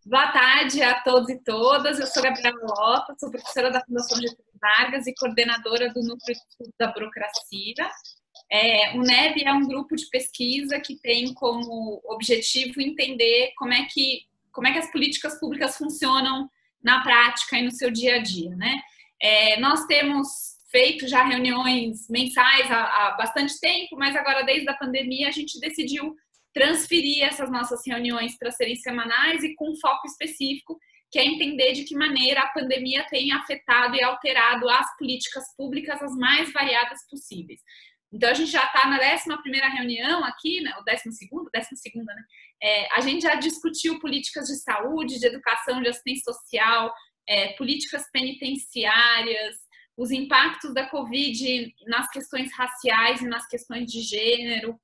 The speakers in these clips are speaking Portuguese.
Boa tarde a todos e todas. Eu sou Gabriela Lopes, sou professora da Fundação Getúlio Vargas e coordenadora do Núcleo de Estudo da Burocracia. O NEB é um grupo de pesquisa que tem como objetivo entender como é que as políticas públicas funcionam na prática e no seu dia a dia, né? Nós temos feito já reuniões mensais há bastante tempo, mas agora, desde a pandemia, a gente decidiu transferir essas nossas reuniões para serem semanais e com um foco específico, que é entender de que maneira a pandemia tem afetado e alterado as políticas públicas as mais variadas possíveis. Então, a gente já está na 11ª reunião aqui, né, ou 12ª, né? A gente já discutiu políticas de saúde, de educação, de assistência social, políticas penitenciárias, os impactos da Covid nas questões raciais e nas questões de gênero,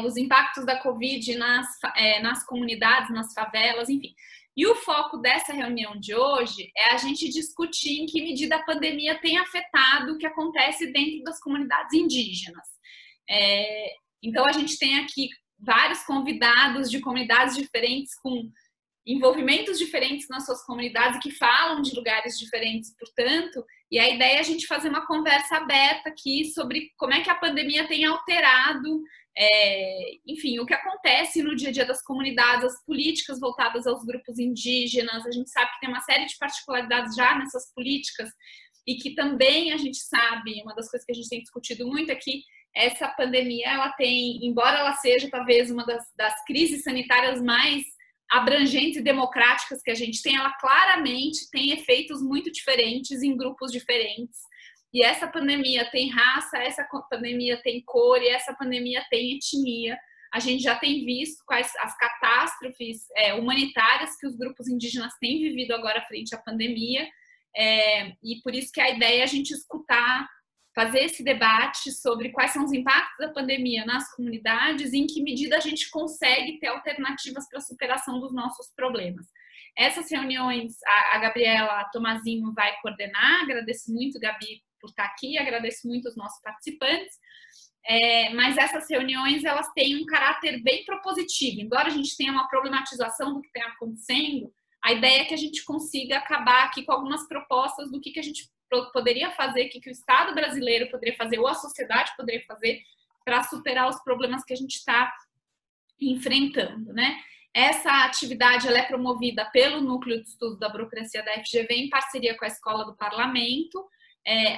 os impactos da Covid nas comunidades, nas favelas, enfim. E o foco dessa reunião de hoje é a gente discutir em que medida a pandemia tem afetado o que acontece dentro das comunidades indígenas. Então, a gente tem aqui vários convidados de comunidades diferentes, com envolvimentos diferentes nas suas comunidades, que falam de lugares diferentes, portanto, e a ideia é a gente fazer uma conversa aberta aqui sobre como é que a pandemia tem alterado enfim, o que acontece no dia a dia das comunidades, as políticas voltadas aos grupos indígenas. A gente sabe que tem uma série de particularidades já nessas políticas e que também a gente sabe, uma das coisas que a gente tem discutido muito é que essa pandemia, ela tem, embora ela seja talvez uma das crises sanitárias mais abrangentes e democráticas que a gente tem, ela claramente tem efeitos muito diferentes em grupos diferentes. E essa pandemia tem raça, essa pandemia tem cor e essa pandemia tem etnia. A gente já tem visto quais as catástrofes humanitárias que os grupos indígenas têm vivido agora frente à pandemia. E por isso que a ideia é a gente escutar, fazer esse debate sobre quais são os impactos da pandemia nas comunidades e em que medida a gente consegue ter alternativas para a superação dos nossos problemas. Essas reuniões, a Gabriela Tomazinho vai coordenar. Agradeço muito, Gabi, por estar aqui, agradeço muito os nossos participantes, mas essas reuniões, elas têm um caráter bem propositivo. Embora a gente tenha uma problematização do que está acontecendo, a ideia é que a gente consiga acabar aqui com algumas propostas do que a gente poderia fazer, o que o Estado brasileiro poderia fazer, ou a sociedade poderia fazer para superar os problemas que a gente está enfrentando, né? Essa atividade, ela é promovida pelo Núcleo de Estudo da Burocracia da FGV em parceria com a Escola do Parlamento.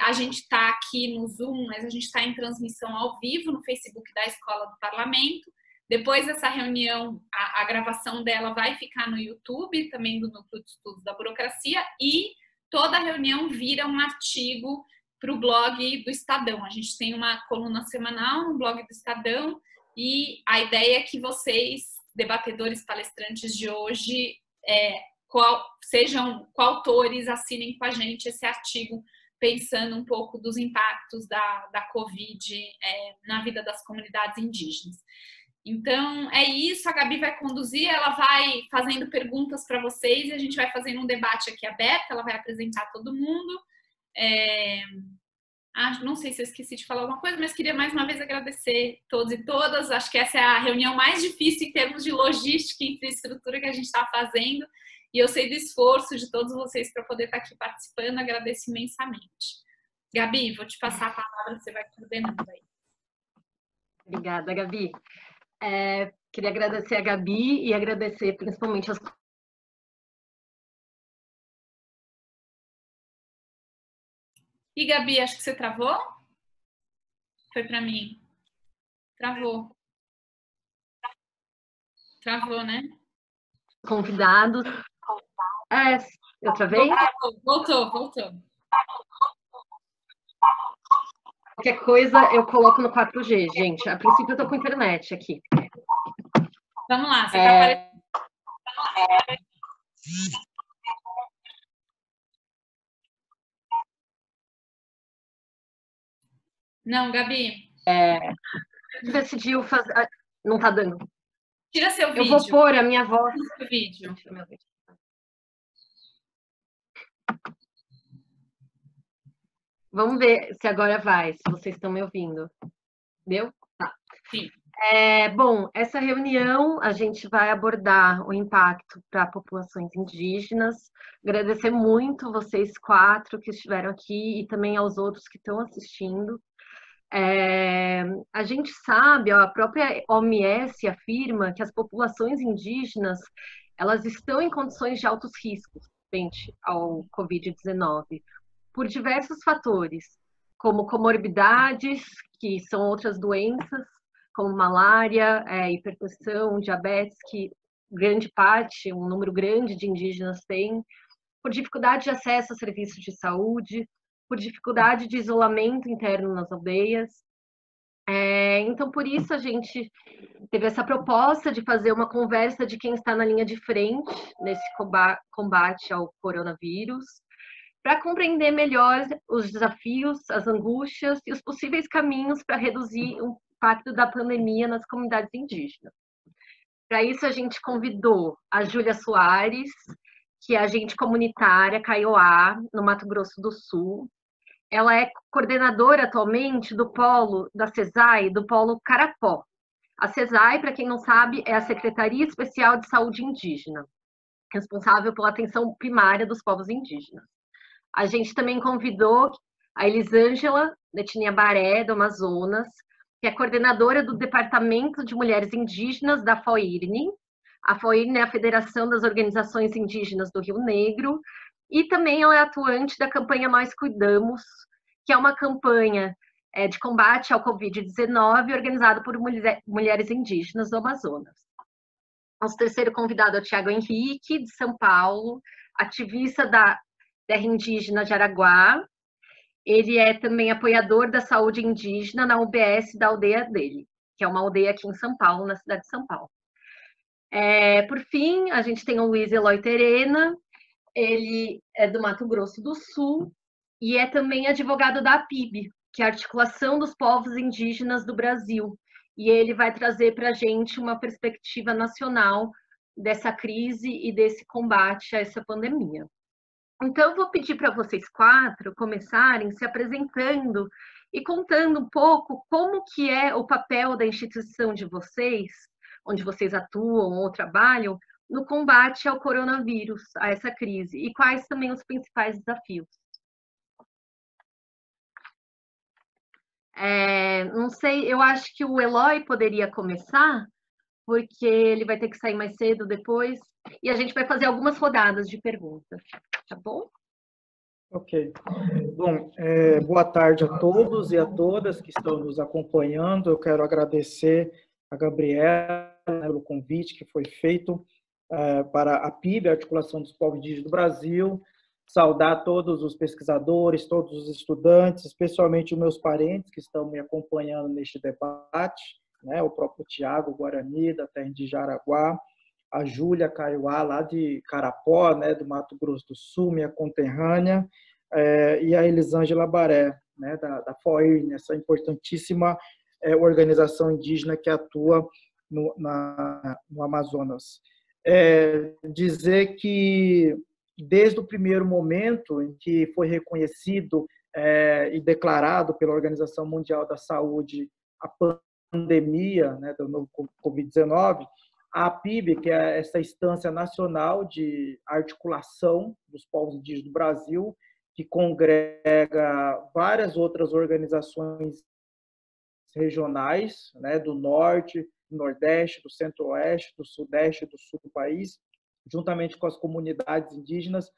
A gente está aqui no Zoom, mas a gente está em transmissão ao vivo no Facebook da Escola do Parlamento. Depois dessa reunião, a gravação dela vai ficar no YouTube, também do Núcleo de Estudos da Burocracia, e toda a reunião vira um artigo para o blog do Estadão. A gente tem uma coluna semanal no blog do Estadão, e a ideia é que vocês, debatedores, palestrantes de hoje, sejam coautores, assinem com a gente esse artigo, pensando um pouco dos impactos da Covid na vida das comunidades indígenas. Então, é isso, a Gabi vai conduzir, ela vai fazendo perguntas para vocês e a gente vai fazendo um debate aqui aberto, ela vai apresentar todo mundo. Não sei se eu esqueci de falar alguma coisa, mas queria mais uma vez agradecer todos e todas. Acho que essa é a reunião mais difícil em termos de logística e infraestrutura que a gente está fazendo. E eu sei do esforço de todos vocês para poder estar aqui participando, agradeço imensamente. Gabi, vou te passar a palavra, você vai coordenando aí. Obrigada, Gabi. Queria agradecer a Gabi e agradecer principalmente as... E Gabi, acho que você travou? Foi para mim. Travou. Travou, né? Convidados. Eu travei? Voltou. Qualquer coisa eu coloco no 4G, gente. A princípio eu tô com internet aqui. Vamos lá, você tá aparecendo. Não, Gabi. Decidiu fazer... Não tá dando. Tira seu vídeo. Eu vou pôr a minha voz. Tira o vídeo. Vamos ver se agora vai, se vocês estão me ouvindo. Deu? Tá. Sim. Bom, essa reunião a gente vai abordar o impacto para populações indígenas. Agradecer muito vocês quatro que estiveram aqui e também aos outros que estão assistindo. A gente sabe, ó, a própria OMS afirma que as populações indígenas elas estão em condições de altos riscos frente ao Covid-19 por diversos fatores, como comorbidades, que são outras doenças, como malária, hipertensão, diabetes, que grande parte, um número grande de indígenas tem, por dificuldade de acesso a serviços de saúde, por dificuldade de isolamento interno nas aldeias. Então, por isso, a gente teve essa proposta de fazer uma conversa de quem está na linha de frente nesse combate ao coronavírus, para compreender melhor os desafios, as angústias e os possíveis caminhos para reduzir o impacto da pandemia nas comunidades indígenas. Para isso, a gente convidou a Júlia Soares, que é agente comunitária Kaiowá, no Mato Grosso do Sul. Ela é coordenadora atualmente do polo da CESAI, do polo Carapó. A CESAI, para quem não sabe, é a Secretaria Especial de Saúde Indígena, responsável pela atenção primária dos povos indígenas. A gente também convidou a Elisângela Nettinia Baré, do Amazonas, que é coordenadora do Departamento de Mulheres Indígenas da FOIRNE. A FOIRNE é a Federação das Organizações Indígenas do Rio Negro, e também ela é atuante da campanha Nós Cuidamos, que é uma campanha de combate ao Covid-19 organizada por mulheres indígenas do Amazonas. Nosso terceiro convidado é o Tiago Henrique, de São Paulo, ativista da terra indígena de Araguá. Ele é também apoiador da saúde indígena na UBS da aldeia dele, que é uma aldeia aqui em São Paulo, na cidade de São Paulo. Por fim, a gente tem o Luiz Eloy Terena, ele é do Mato Grosso do Sul e é também advogado da APIB, que é a Articulação dos Povos Indígenas do Brasil. E ele vai trazer para a gente uma perspectiva nacional dessa crise e desse combate a essa pandemia. Então, eu vou pedir para vocês quatro começarem se apresentando e contando um pouco como que é o papel da instituição de vocês, onde vocês atuam ou trabalham, no combate ao coronavírus, a essa crise, e quais também os principais desafios. Não sei, eu acho que o Eloy poderia começar, porque ele vai ter que sair mais cedo depois, e a gente vai fazer algumas rodadas de perguntas, tá bom? Ok. Bom, boa tarde a todos e a todas que estão nos acompanhando. Eu quero agradecer a Gabriela pelo convite que foi feito para a PIB, a Articulação dos Povos Indígenas do Brasil, saudar todos os pesquisadores, todos os estudantes, especialmente os meus parentes que estão me acompanhando neste debate, né? O próprio Tiago Guarani, da terra de Jaraguá, a Júlia Kaiowá, lá de Carapó, né, do Mato Grosso do Sul, minha conterrânea, e a Elisângela Baré, né, da FOIRNE, essa importantíssima organização indígena que atua no Amazonas. Dizer que, desde o primeiro momento em que foi reconhecido e declarado pela Organização Mundial da Saúde a pandemia, né, do novo Covid-19, a PIB, que é essa instância nacional de articulação dos povos indígenas do Brasil, que congrega várias outras organizações regionais, né, do norte, do nordeste, do centro-oeste, do sudeste e do sul do país, juntamente com as comunidades indígenas,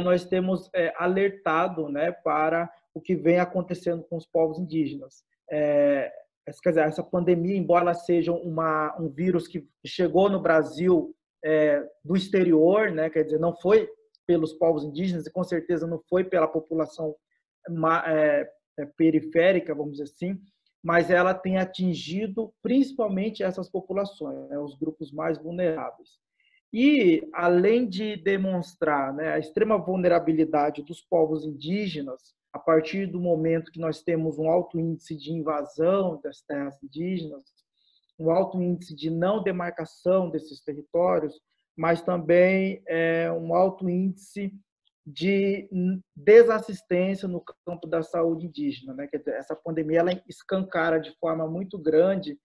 nós temos alertado, né, para o que vem acontecendo com os povos indígenas. Quer dizer, essa pandemia, embora ela seja um vírus que chegou no Brasil do exterior, né, quer dizer, não foi pelos povos indígenas e com certeza não foi pela população periférica, vamos dizer assim, mas ela tem atingido principalmente essas populações, né, os grupos mais vulneráveis. E, além de demonstrar, né, a extrema vulnerabilidade dos povos indígenas, a partir do momento que nós temos um alto índice de invasão das terras indígenas, um alto índice de não demarcação desses territórios, mas também um alto índice de desassistência no campo da saúde indígena, né? Quer dizer, essa pandemia ela escancara de forma muito grande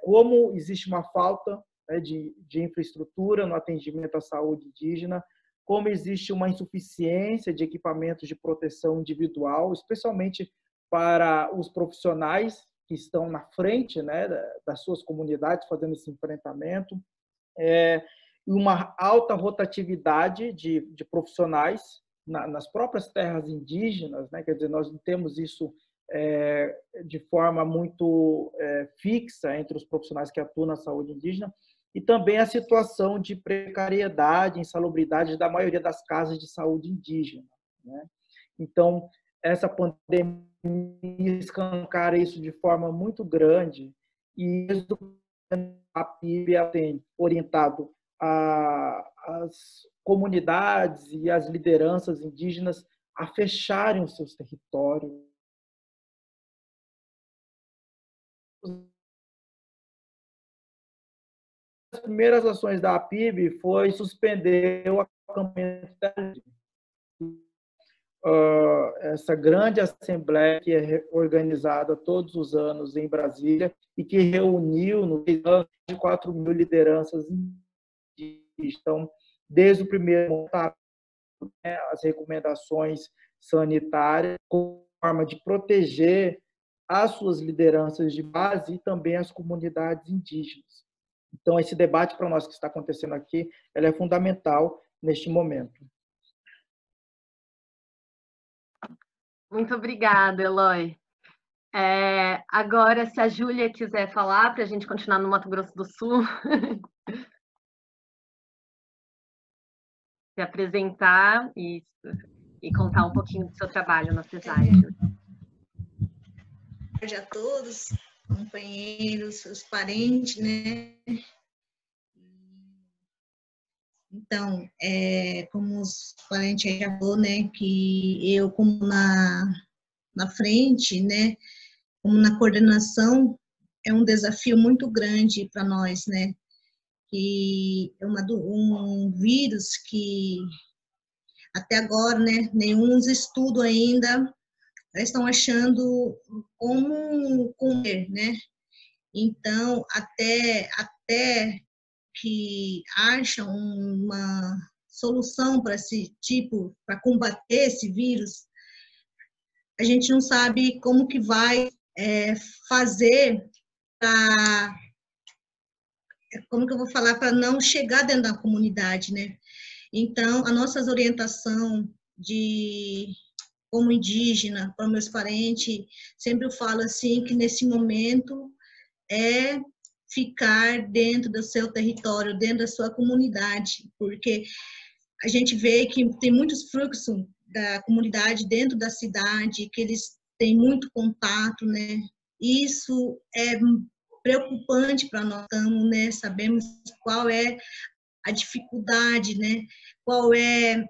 como existe uma falta, né, de infraestrutura no atendimento à saúde indígena, como existe uma insuficiência de equipamentos de proteção individual, especialmente para os profissionais que estão na frente, né, das suas comunidades fazendo esse enfrentamento, e uma alta rotatividade de profissionais nas próprias terras indígenas, né? Quer dizer, nós não temos isso de forma muito fixa entre os profissionais que atuam na saúde indígena, e também a situação de precariedade, insalubridade da maioria das casas de saúde indígena, né? Então, essa pandemia escancara isso de forma muito grande, e a PIB tem orientado as comunidades e as lideranças indígenas a fecharem os seus territórios. As primeiras ações da PIB foi suspender o acampamento essa grande assembleia que é organizada todos os anos em Brasília e que reuniu no ano de 4.000 lideranças indígenas. Então, desde o primeiro momento, as recomendações sanitárias, como forma de proteger as suas lideranças de base e também as comunidades indígenas. Então, esse debate para nós que está acontecendo aqui, ele é fundamental neste momento. Muito obrigada, Eloy. Agora, se a Júlia quiser falar, para a gente continuar no Mato Grosso do Sul, se apresentar e contar um pouquinho do seu trabalho na CESAI. Boa tarde a todos, companheiros, os parentes, né? Então, como os parentes já falou, né, que eu, como na frente, né, como na coordenação, é um desafio muito grande para nós, né, que é um vírus que até agora, né, nenhum estudo ainda estão achando como comer, né, então, até que acham uma solução para esse tipo, para combater esse vírus, a gente não sabe como que vai fazer para, como que eu vou falar, para não chegar dentro da comunidade, né? Então, a nossa orientação como indígena, para meus parentes, sempre eu falo assim, que nesse momento ficar dentro do seu território, dentro da sua comunidade, porque a gente vê que tem muitos fluxos da comunidade dentro da cidade, que eles têm muito contato, né? Isso é preocupante para nós, né? Sabemos qual é a dificuldade, né? Qual é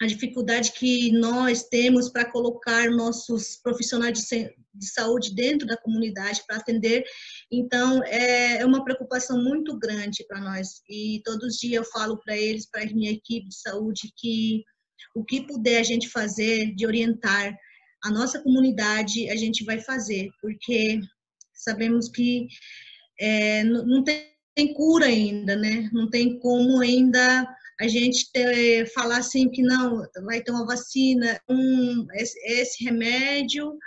a dificuldade que nós temos para colocar nossos profissionais de saúde dentro da comunidade para atender. Então, é uma preocupação muito grande para nós. E todos os dias eu falo para eles, para a minha equipe de saúde, que o que puder a gente fazer de orientar a nossa comunidade, a gente vai fazer, porque sabemos que não tem cura ainda, né? Não tem como ainda a gente falar assim que não, vai ter uma vacina, esse remédio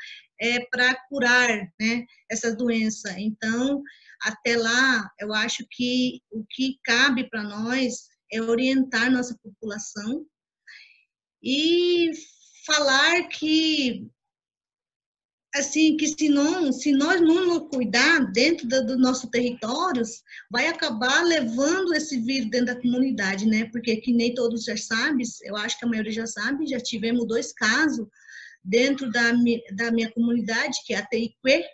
para curar, né, essa doença. Então, até lá, eu acho que o que cabe para nós é orientar nossa população e falar que, assim, que se nós não nos cuidar dentro do nosso território, vai acabar levando esse vírus dentro da comunidade, né? Porque que nem todos já sabem, eu acho que a maioria já sabe, já tivemos 2 casos dentro da minha comunidade, que é a Teiquê,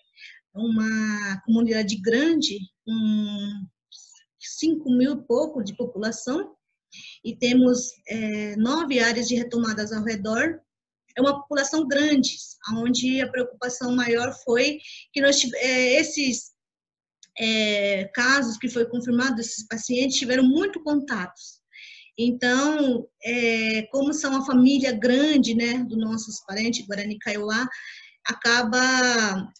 uma comunidade grande, 5.000 e pouco de população, e temos 9 áreas de retomadas ao redor. É uma população grande, onde a preocupação maior foi que esses casos que foi confirmado, esses pacientes tiveram muito contatos. Então, como são uma família grande, né, dos nossos parentes, Guarani Kaiowá, acaba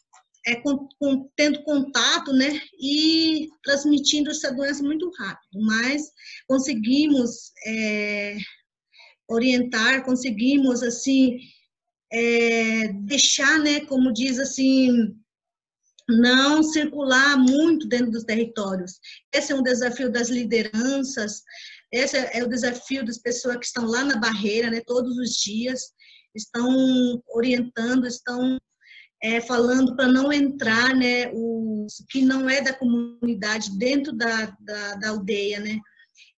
tendo contato, né, e transmitindo essa doença muito rápido, mas conseguimos orientar, conseguimos, assim, deixar, né, como diz, assim, não circular muito dentro dos territórios. Esse é um desafio das lideranças, esse é o desafio das pessoas que estão lá na barreira, né, todos os dias, estão orientando, estão falando para não entrar, né, o que não é da comunidade dentro da aldeia, né.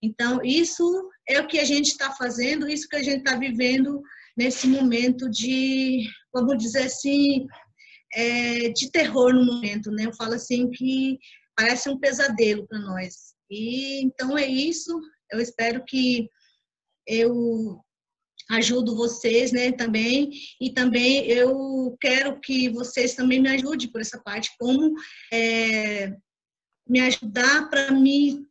Então, isso é o que a gente está fazendo, isso que a gente está vivendo nesse momento de, vamos dizer assim, de terror no momento, né. Eu falo assim que parece um pesadelo para nós. E então é isso. Eu espero que eu ajudo vocês, né, também, e também eu quero que vocês também me ajudem por essa parte, como me ajudar para me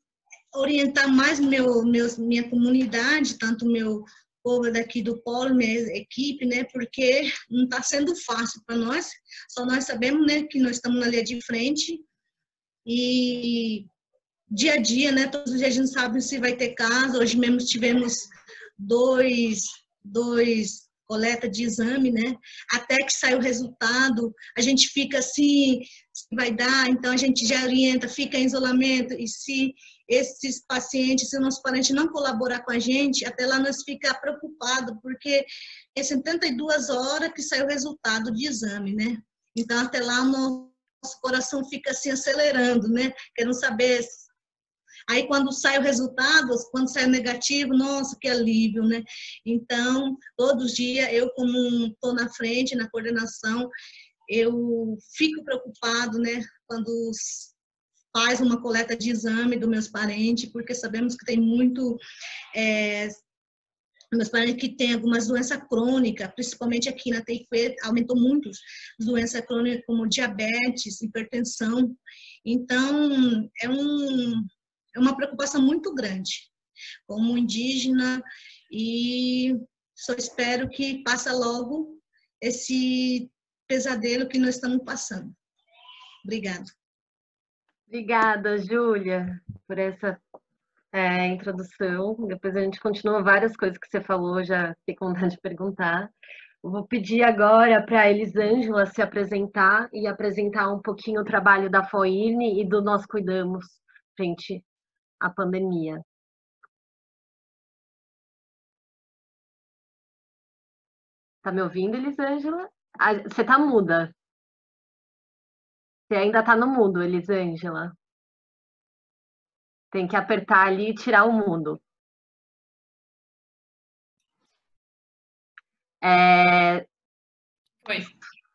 orientar mais minha comunidade, tanto meu povo daqui do polo, minha equipe, né, porque não está sendo fácil para nós, só nós sabemos, né, que nós estamos na linha de frente, e dia a dia, né, todos os dias a gente sabe se vai ter caso. Hoje mesmo tivemos dois coleta de exame, né? Até que sai o resultado, a gente fica assim, se vai dar, então a gente já orienta, fica em isolamento, e se esses pacientes, se o nosso parente não colaborar com a gente, até lá nós fica preocupado, porque é 72 horas que sai o resultado de exame, né? Então até lá o nosso coração fica assim acelerando, né? Querendo saber. Aí, quando sai o resultado, quando sai o negativo, nossa, que alívio, né? Então, todos os dias, eu, como estou na frente, na coordenação, eu fico preocupado, né? Quando faz uma coleta de exame dos meus parentes, porque sabemos que tem muito... meus parentes que têm algumas doenças crônicas, principalmente aqui na TIP, aumentou muito as doenças crônicas como diabetes, hipertensão. Então, é uma preocupação muito grande como indígena, e só espero que passe logo esse pesadelo que nós estamos passando. Obrigada. Obrigada, Júlia, por essa introdução. Depois a gente continua várias coisas que você falou, já fiquei com vontade de perguntar. Eu vou pedir agora para a Elisângela se apresentar e apresentar um pouquinho o trabalho da FOIRN e do Nós Cuidamos frente à pandemia. Tá me ouvindo, Elisângela? Você tá muda. Você ainda tá no mudo, Elisângela. Tem que apertar ali e tirar o mudo.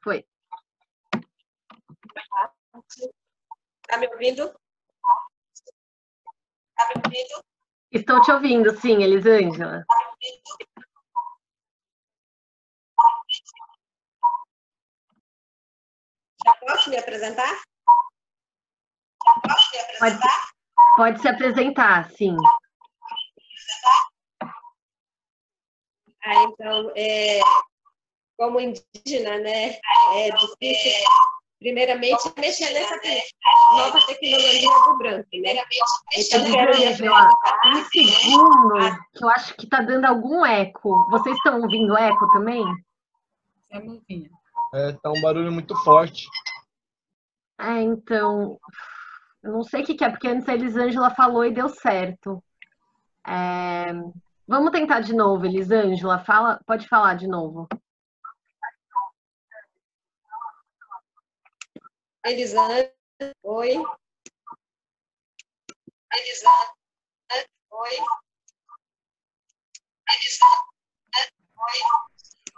Foi. Tá me ouvindo? Tá me ouvindo? Estou te ouvindo, sim, Elisângela. Já posso me apresentar? Pode se apresentar, sim. Então, como indígena, né, é difícil, primeiramente, mexer nessa nova tecnologia do branco, né? Então, Elisângela, um segundo, que eu acho que está dando algum eco. Vocês estão ouvindo eco também? Estamos ouvindo. Tá um barulho muito forte. Então, eu não sei o que é, porque antes a Elisângela falou e deu certo. Vamos tentar de novo, Elisângela. Pode falar de novo. Elisângela, oi. Elisângela, oi. Elisângela, oi.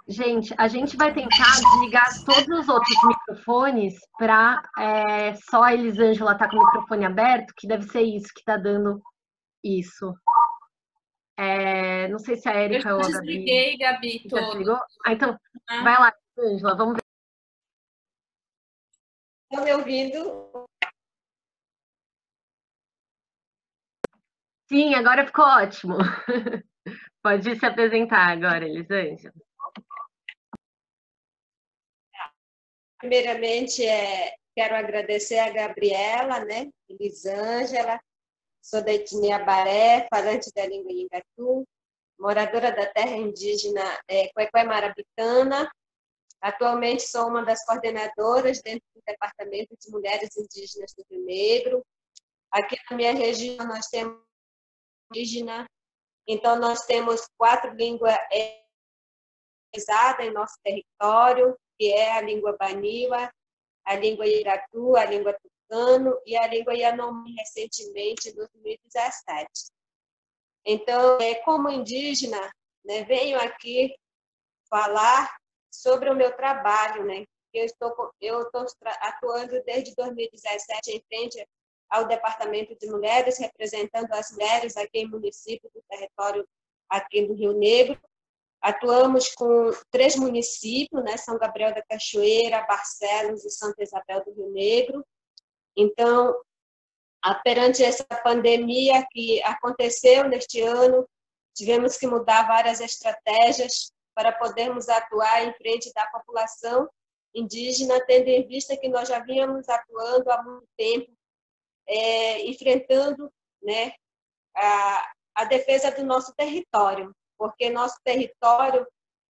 Gente, a gente vai tentar desligar todos os outros microfones para só a Elisângela estar com o microfone aberto, que deve ser isso que está dando isso. Não sei se a Érica ou a Gabi... Eu desliguei, Gabi, já desligou? Então, vai lá, Elisângela, vamos ver. Estão me ouvindo? Sim, agora ficou ótimo. Pode se apresentar agora, Elisângela. Primeiramente, quero agradecer a Gabriela, né? Elisângela, sou da etnia Baré, falante da língua Ingatu, moradora da terra indígena Quequé Marabitana. Atualmente sou uma das coordenadoras dentro do Departamento de Mulheres Indígenas do Rio Negro. Aqui na minha região nós temos indígena, então nós temos 4 línguas usadas em nosso território, que é a língua Baniwa, a língua Iratu, a língua Tucano e a língua Yanomami, recentemente, em 2017. Então, como indígena, né, venho aqui falar sobre o meu trabalho, né? Eu estou atuando desde 2017 em frente ao Departamento de Mulheres, representando as mulheres aqui em municípios do território aqui do Rio Negro. Atuamos com 3 municípios, né? São Gabriel da Cachoeira, Barcelos e Santa Isabel do Rio Negro. Então, perante essa pandemia que aconteceu neste ano, tivemos que mudar várias estratégias para podermos atuar em frente da população indígena, tendo em vista que nós já vínhamos atuando há muito tempo, enfrentando, né, a defesa do nosso território, porque nosso território,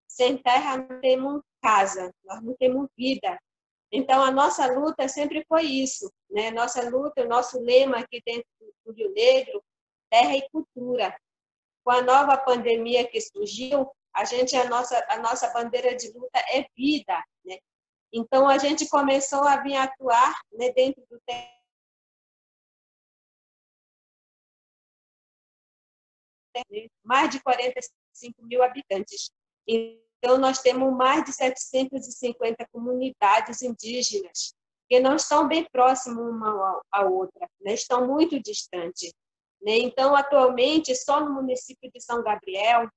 sem terra, não temos casa, nós não temos vida. Então, a nossa luta sempre foi isso, né? Nossa luta, o nosso lema aqui dentro do Rio Negro, terra e cultura. Com a nova pandemia que surgiu, a nossa bandeira de luta é vida, né? Então, a gente começou a vir atuar, né, dentro do mais de 45 mil habitantes. Então, nós temos mais de 750 comunidades indígenas que não estão bem próximas uma à outra, né? Estão muito distantes. Né? Então, atualmente, só no município de São Gabriel,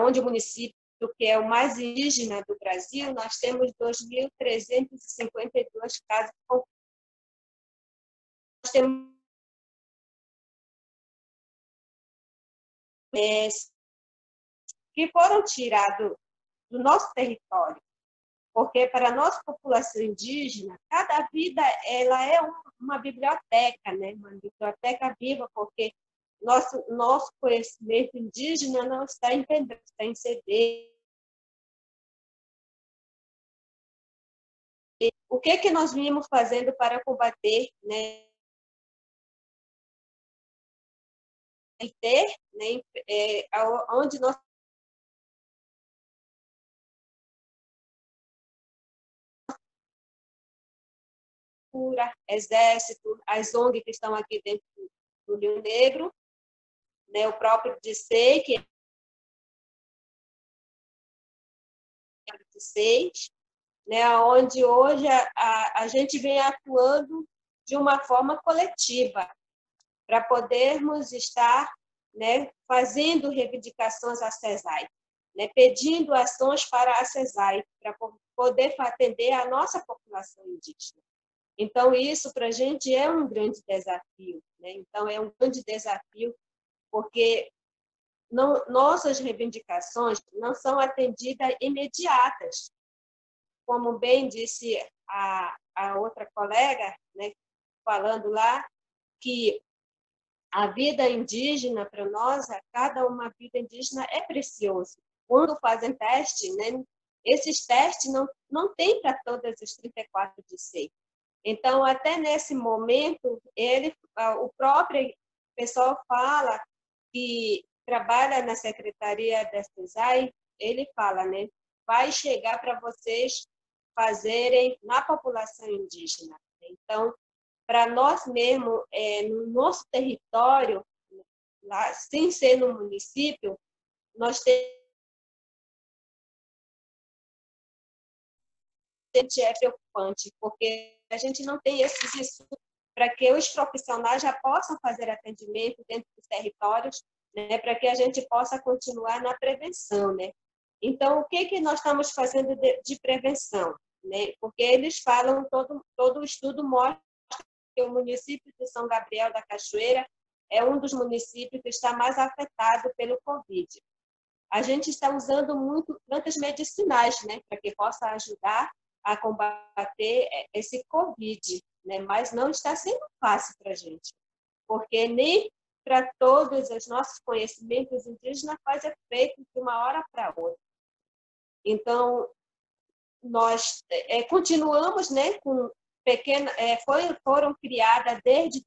onde o município que é o mais indígena do Brasil, nós temos 2.352 casas. Nós temos que foram tirados do nosso território, porque para a nossa população indígena, cada vida ela é uma biblioteca, né? Uma biblioteca viva, porque nosso conhecimento indígena não está em pendrive, está em CD. O que nós vimos fazendo para combater, né? Onde nós Exército, as ONG que estão aqui dentro do Rio Negro, né, o próprio DICEI, que é o DICEI, né, onde hoje a gente vem atuando de uma forma coletiva, para podermos estar, né, fazendo reivindicações à CESAI, né, pedindo ações para a CESAI, para poder atender a nossa população indígena. Então, isso para a gente é um grande desafio, né? Então, é um grande desafio porque nossas reivindicações não são atendidas imediatas. Como bem disse a outra colega, né, falando lá, que a vida indígena, para nós, cada uma vida indígena é precioso. Quando fazem teste, né, esses testes não tem para todas as 34 de seis. Então, até nesse momento, o próprio pessoal fala que trabalha na Secretaria da CESAI, ele fala, né, vai chegar para vocês fazerem na população indígena. Então, para nós mesmo, no nosso território, lá, sem ser no município, nós temos é preocupante, porque a gente não tem esses estudos para que os profissionais já possam fazer atendimento dentro dos territórios, né, para que a gente possa continuar na prevenção, né? Então, o que nós estamos fazendo de prevenção, né? Porque eles falam, todo o estudo mostra que o município de São Gabriel da Cachoeira é um dos municípios que está mais afetado pelo Covid. A gente está usando muito plantas medicinais, né, para que possa ajudar a combater esse Covid, né? Mas não está sendo fácil para a gente, porque nem para todos os nossos conhecimentos indígenas faz efeito de uma hora para outra. Então, nós continuamos, né, com foram criadas desde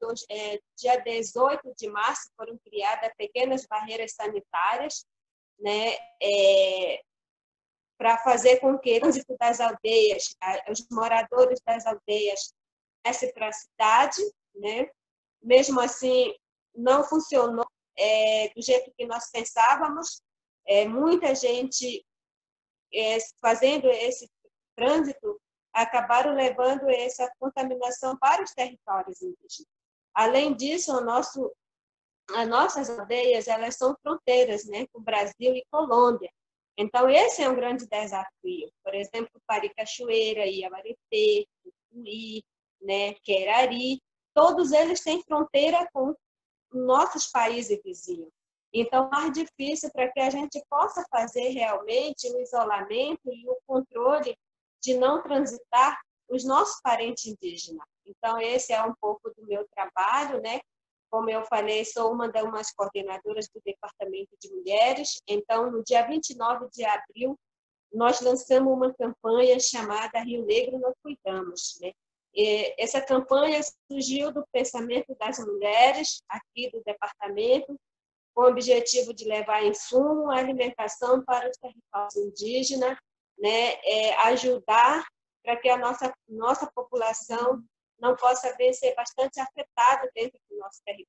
dia 18 de março, foram criadas pequenas barreiras sanitárias, né, para fazer com que o trânsito das aldeias, os moradores das aldeias, viessem para a cidade, né? Mesmo assim, não funcionou do jeito que nós pensávamos. Muita gente fazendo esse trânsito acabaram levando essa contaminação para os territórios indígenas. Além disso, as nossas aldeias, elas são fronteiras, né, com Brasil e Colômbia. Então, esse é um grande desafio. Por exemplo, Paricachoeira, Iabareté, Tucuí, né, Querari, todos eles têm fronteira com nossos países vizinhos. Então, é mais difícil para que a gente possa fazer realmente o isolamento e o controle de não transitar os nossos parentes indígenas. Então, esse é um pouco do meu trabalho, né? Como eu falei, sou uma das coordenadoras do Departamento de Mulheres. Então, no dia 29 de abril, nós lançamos uma campanha chamada Rio Negro Nós Cuidamos, né? Essa campanha surgiu do pensamento das mulheres aqui do departamento, com o objetivo de levar insumo, alimentação para os territórios indígenas, né? Ajudar para que a nossa população não possa ser bastante afetada dentro do nosso território.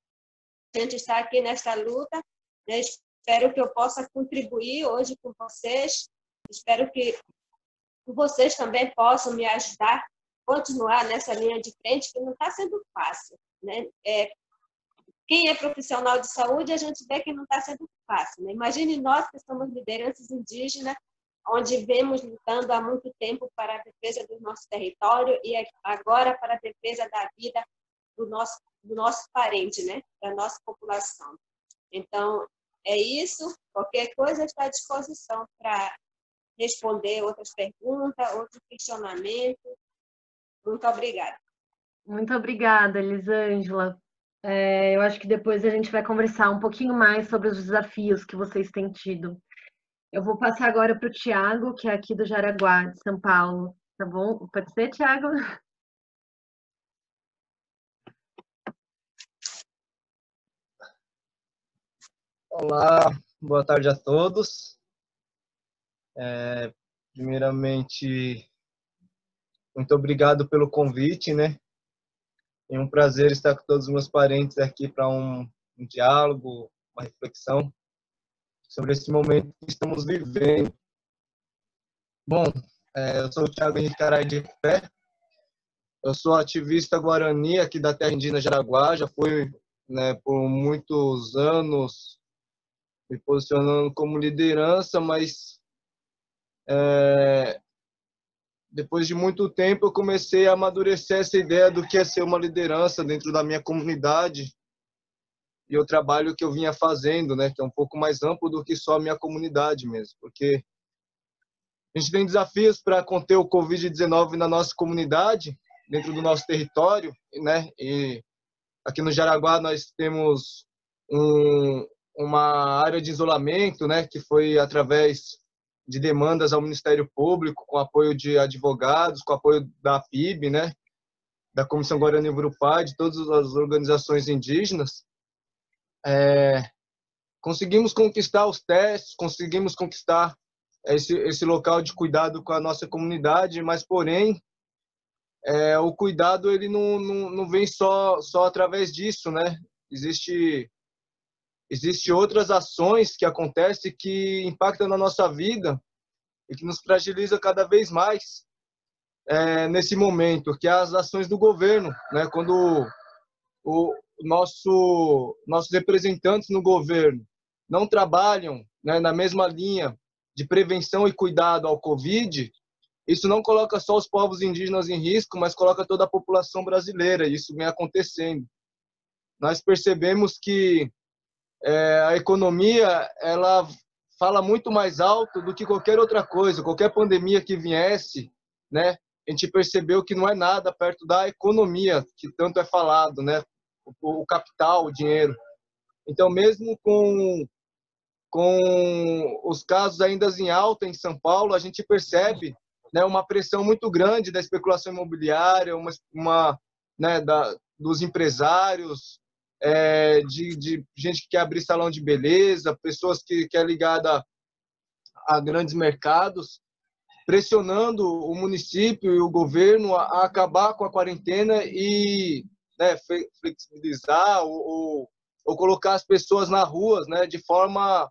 A gente está aqui nesta luta, né? Espero que eu possa contribuir hoje com vocês, espero que vocês também possam me ajudar a continuar nessa linha de frente, que não está sendo fácil, né? Quem é profissional de saúde, a gente vê que não está sendo fácil, né? Imagine nós que somos lideranças indígenas, onde vemos lutando há muito tempo para a defesa do nosso território e agora para a defesa da vida do nosso parente, né? Da nossa população. Então, é isso. Qualquer coisa está à disposição para responder outras perguntas, outros questionamentos. Muito obrigada. Muito obrigada, Elisângela. Eu acho que depois a gente vai conversar um pouquinho mais sobre os desafios que vocês têm tido. Eu vou passar agora para o Tiago, que é aqui do Jaraguá, de São Paulo. Tá bom? Pode ser, Tiago? Olá, boa tarde a todos. Primeiramente, muito obrigado pelo convite, né? É um prazer estar com todos os meus parentes aqui para um diálogo, uma reflexão sobre esse momento que estamos vivendo. Bom, eu sou o Thiago Henrique Carai de Pé, eu sou ativista guarani aqui da terra indígena Jaraguá, já fui, né, por muitos anos me posicionando como liderança, mas depois de muito tempo eu comecei a amadurecer essa ideia do que é ser uma liderança dentro da minha comunidade e o trabalho que eu vinha fazendo, né, que é um pouco mais amplo do que só a minha comunidade mesmo, porque a gente tem desafios para conter o Covid-19 na nossa comunidade, dentro do nosso território, né, e aqui no Jaraguá nós temos uma área de isolamento, né, que foi através de demandas ao Ministério Público, com apoio de advogados, com apoio da PIB, né, da Comissão Guarani-Urupá, de todas as organizações indígenas. Conseguimos conquistar os testes, conseguimos conquistar esse local de cuidado com a nossa comunidade, mas, porém, o cuidado ele não vem só através disso, né? Existe outras ações que acontecem que impactam na nossa vida e que nos fragiliza cada vez mais nesse momento, que é as ações do governo, né? Quando nossos representantes no governo não trabalham, né, na mesma linha de prevenção e cuidado ao Covid, isso não coloca só os povos indígenas em risco, mas coloca toda a população brasileira, e isso vem acontecendo. Nós percebemos que a economia ela fala muito mais alto do que qualquer outra coisa, qualquer pandemia que viesse, né, a gente percebeu que não é nada perto da economia, que tanto é falado, né? O capital, o dinheiro. Então, mesmo com os casos ainda em alta em São Paulo, a gente percebe, né, uma pressão muito grande da especulação imobiliária, né, dos empresários, de gente que quer abrir salão de beleza, pessoas que é ligada a grandes mercados, pressionando o município e o governo a acabar com a quarentena e, né, flexibilizar ou colocar as pessoas nas ruas, né, de forma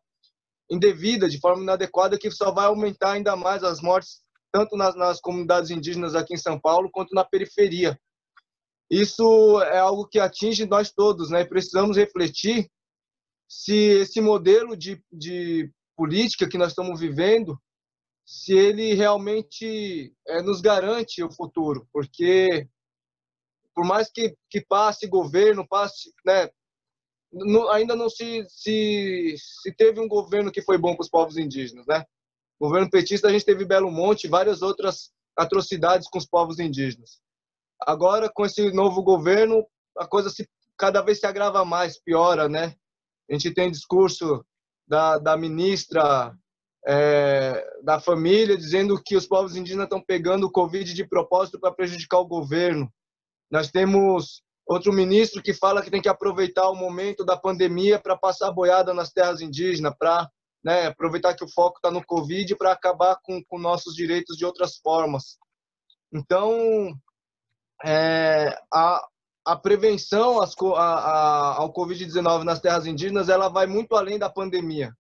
indevida, de forma inadequada, que só vai aumentar ainda mais as mortes, tanto nas comunidades indígenas aqui em São Paulo, quanto na periferia. Isso é algo que atinge nós todos, né? Precisamos refletir se esse modelo de política que nós estamos vivendo, se ele realmente nos garante o futuro, porque por mais que passe governo, passe, né, ainda não se teve um governo que foi bom para os povos indígenas, né? O governo petista, a gente teve Belo Monte e várias outras atrocidades com os povos indígenas. Agora, com esse novo governo, a coisa cada vez se agrava mais, piora, né? A gente tem discurso da ministra da família dizendo que os povos indígenas estão pegando o Covid de propósito para prejudicar o governo. Nós temos outro ministro que fala que tem que aproveitar o momento da pandemia para passar boiada nas terras indígenas, para, né, aproveitar que o foco está no Covid para acabar com nossos direitos de outras formas. Então, a prevenção ao Covid-19 nas terras indígenas, ela vai muito além da pandemia,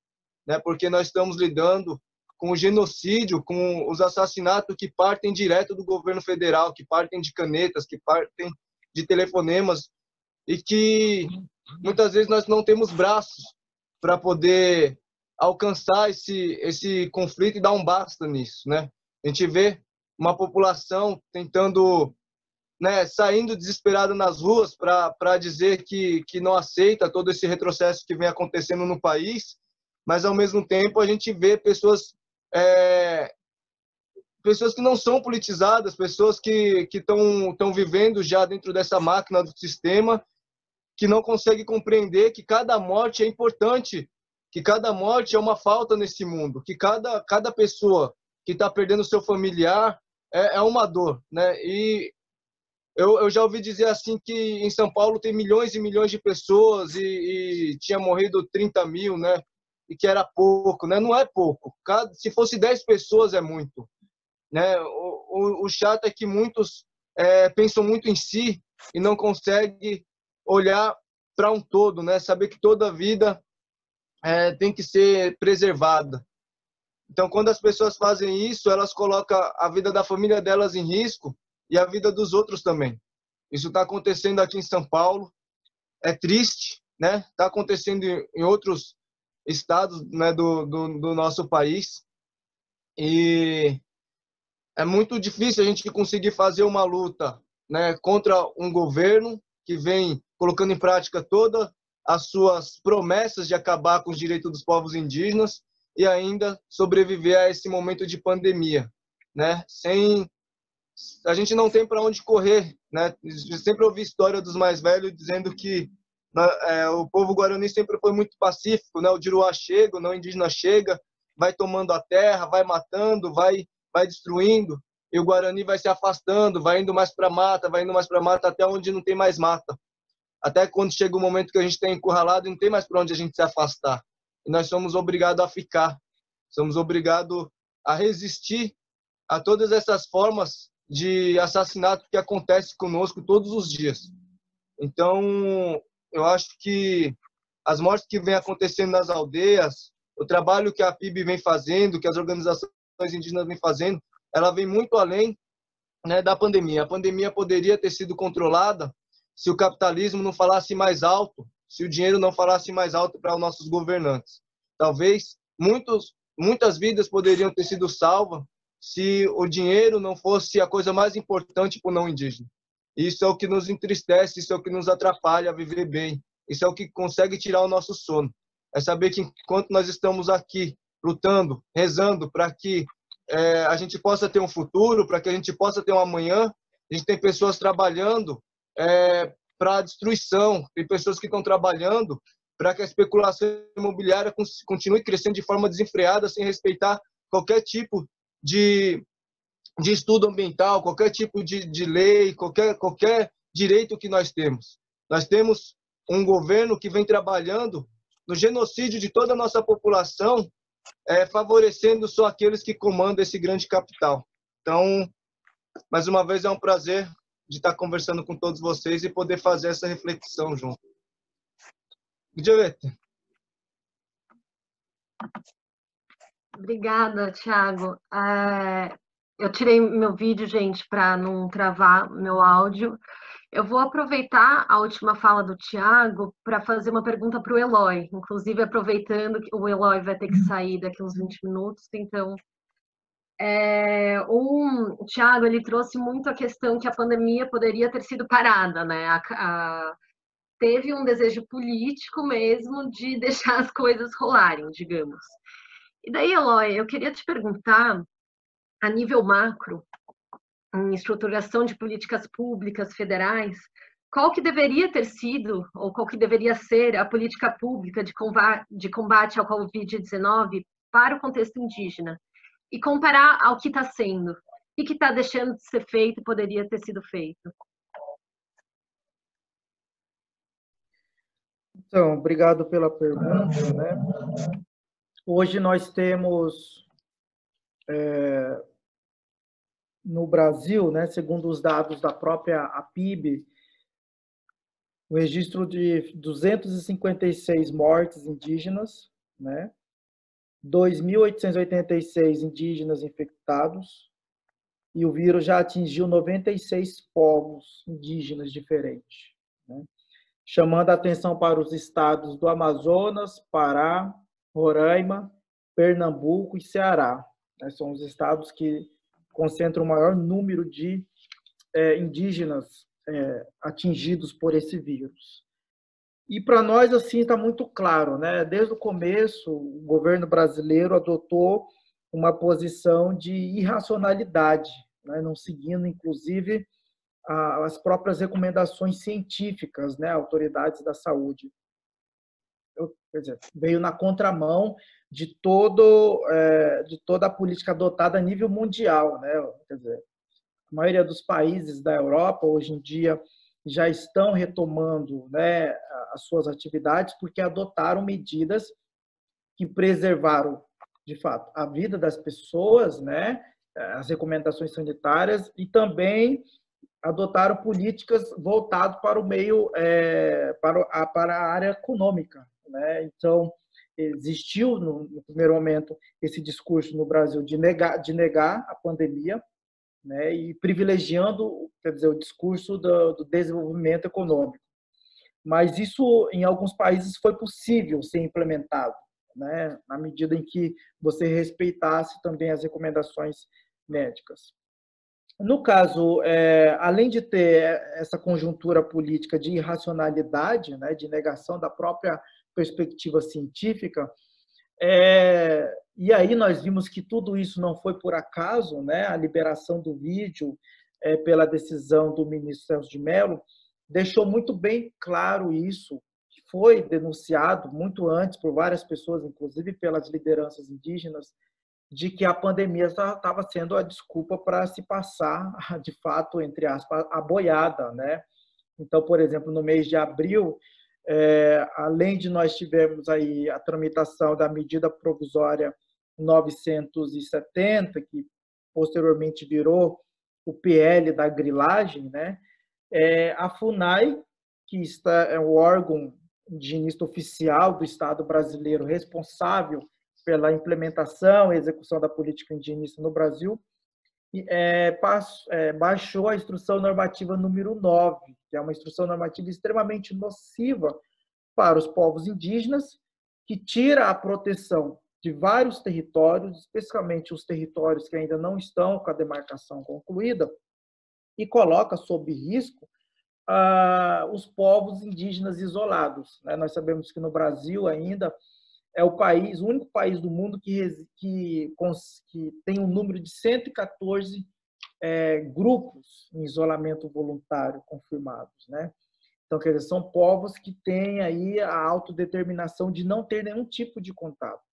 né? Porque nós estamos lidando com o genocídio, com os assassinatos que partem direto do governo federal, que partem de canetas, que partem de telefonemas, e que muitas vezes nós não temos braços para poder alcançar esse conflito e dar um basta nisso, né? A gente vê uma população tentando, né, saindo desesperada nas ruas para dizer que não aceita todo esse retrocesso que vem acontecendo no país, mas ao mesmo tempo a gente vê pessoas que não são politizadas, pessoas que estão vivendo já dentro dessa máquina do sistema, que não conseguem compreender que cada morte é importante, que cada morte é uma falta nesse mundo, que cada pessoa que está perdendo seu familiar é uma dor, né? E eu já ouvi dizer assim que em São Paulo tem milhões e milhões de pessoas e tinha morrido 30 mil, né? E que era pouco, né? Não é pouco. Se fosse 10 pessoas é muito, né? O chato é que muitos pensam muito em si e não conseguem olhar para um todo, né? Saber que toda vida tem que ser preservada. Então, quando as pessoas fazem isso, elas colocam a vida da família delas em risco e a vida dos outros também. Isso está acontecendo aqui em São Paulo. É triste, né? Está acontecendo em outros estados, né, do nosso país. E é muito difícil a gente conseguir fazer uma luta, né, contra um governo que vem colocando em prática todas as suas promessas de acabar com os direitos dos povos indígenas e ainda sobreviver a esse momento de pandemia, né? A gente não tem para onde correr, né? Eu sempre ouvi história dos mais velhos dizendo que o povo guarani sempre foi muito pacífico, né? O Diruá chega, o não indígena chega, vai tomando a terra, vai matando, vai destruindo, e o Guarani vai se afastando, vai indo mais para mata, até onde não tem mais mata. Até quando chega o momento que a gente está encurralado e não tem mais para onde a gente se afastar. E nós somos obrigados a ficar, somos obrigados a resistir a todas essas formas de assassinato que acontece conosco todos os dias. Então, eu acho que as mortes que vêm acontecendo nas aldeias, o trabalho que a PIB vem fazendo, que as organizações indígenas vêm fazendo, ela vem muito além, né, da pandemia. A pandemia poderia ter sido controlada se o capitalismo não falasse mais alto, se o dinheiro não falasse mais alto para os nossos governantes. Talvez muitas vidas poderiam ter sido salvas se o dinheiro não fosse a coisa mais importante para o não indígena. Isso é o que nos entristece, isso é o que nos atrapalha a viver bem, isso é o que consegue tirar o nosso sono. É saber que enquanto nós estamos aqui lutando, rezando para que a gente possa ter um futuro, para que a gente possa ter um amanhã. A gente tem pessoas trabalhando para a destruição, tem pessoas que estão trabalhando para que a especulação imobiliária continue crescendo de forma desenfreada, sem respeitar qualquer tipo de estudo ambiental, qualquer tipo de lei, qualquer direito que nós temos. Nós temos um governo que vem trabalhando no genocídio de toda a nossa população, favorecendo só aqueles que comandam esse grande capital. Então, mais uma vez, é um prazer de estar conversando com todos vocês e poder fazer essa reflexão junto. Obrigada, Thiago. Eu tirei meu vídeo, gente, para não travar meu áudio. Eu vou aproveitar a última fala do Thiago para fazer uma pergunta para o Eloy. Inclusive, aproveitando que o Eloy vai ter que sair daqui uns 20 minutos, então... o Thiago, ele trouxe muito a questão que a pandemia poderia ter sido parada, né? Teve um desejo político mesmo de deixar as coisas rolarem, digamos. E daí, Eloy, eu queria te perguntar, a nível macro, em estruturação de políticas públicas federais, qual que deveria ter sido, ou qual que deveria ser a política pública de combate ao Covid-19 para o contexto indígena? E comparar ao que está sendo. O que está deixando de ser feito e poderia ter sido feito? Então, obrigado pela pergunta, né? Hoje nós temos no Brasil, né, segundo os dados da própria APIB, o registro de 256 mortes indígenas, né? 2.886 indígenas infectados, e o vírus já atingiu 96 povos indígenas diferentes, né? Chamando a atenção para os estados do Amazonas, Pará, Roraima, Pernambuco e Ceará, né? São os estados que concentram o maior número de indígenas atingidos por esse vírus. E para nós, assim, está muito claro, né? Desde o começo, o governo brasileiro adotou uma posição de irracionalidade, né? Não seguindo, inclusive, as próprias recomendações científicas, né? Autoridades da saúde. Quer dizer, veio na contramão de toda a política adotada a nível mundial, né? Quer dizer, a maioria dos países da Europa, hoje em dia, já estão retomando, né, as suas atividades porque adotaram medidas que preservaram, de fato, a vida das pessoas, né, as recomendações sanitárias, e também adotaram políticas voltadas para o meio, para a área econômica, né? Então, existiu, no primeiro momento, esse discurso no Brasil de negar a pandemia, né, e privilegiando, quer dizer, o discurso do desenvolvimento econômico. Mas isso, em alguns países, foi possível ser implementado, né, na medida em que você respeitasse também as recomendações médicas. No caso, além de ter essa conjuntura política de irracionalidade, né, de negação da própria perspectiva científica, e aí nós vimos que tudo isso não foi por acaso, né? A liberação do vídeo pela decisão do ministro Celso de Mello deixou muito bem claro isso, que foi denunciado muito antes por várias pessoas, inclusive pelas lideranças indígenas, de que a pandemia estava sendo a desculpa para se passar, de fato, entre aspas, a boiada, né? Então, por exemplo, no mês de abril, além de nós tivermos aí a tramitação da medida provisória 970, que posteriormente virou o PL da grilagem, né? A FUNAI, que é o órgão indigenista oficial do Estado brasileiro responsável pela implementação e execução da política indigenista no Brasil, baixou a instrução normativa número 9, que é uma instrução normativa extremamente nociva para os povos indígenas, que tira a proteção de vários territórios, especialmente os territórios que ainda não estão com a demarcação concluída, e coloca sob risco os povos indígenas isolados, né? Nós sabemos que no Brasil ainda é o único país do mundo que tem um número de 114 grupos em isolamento voluntário confirmados, né? Então, quer dizer, são povos que têm aí a autodeterminação de não ter nenhum tipo de contato.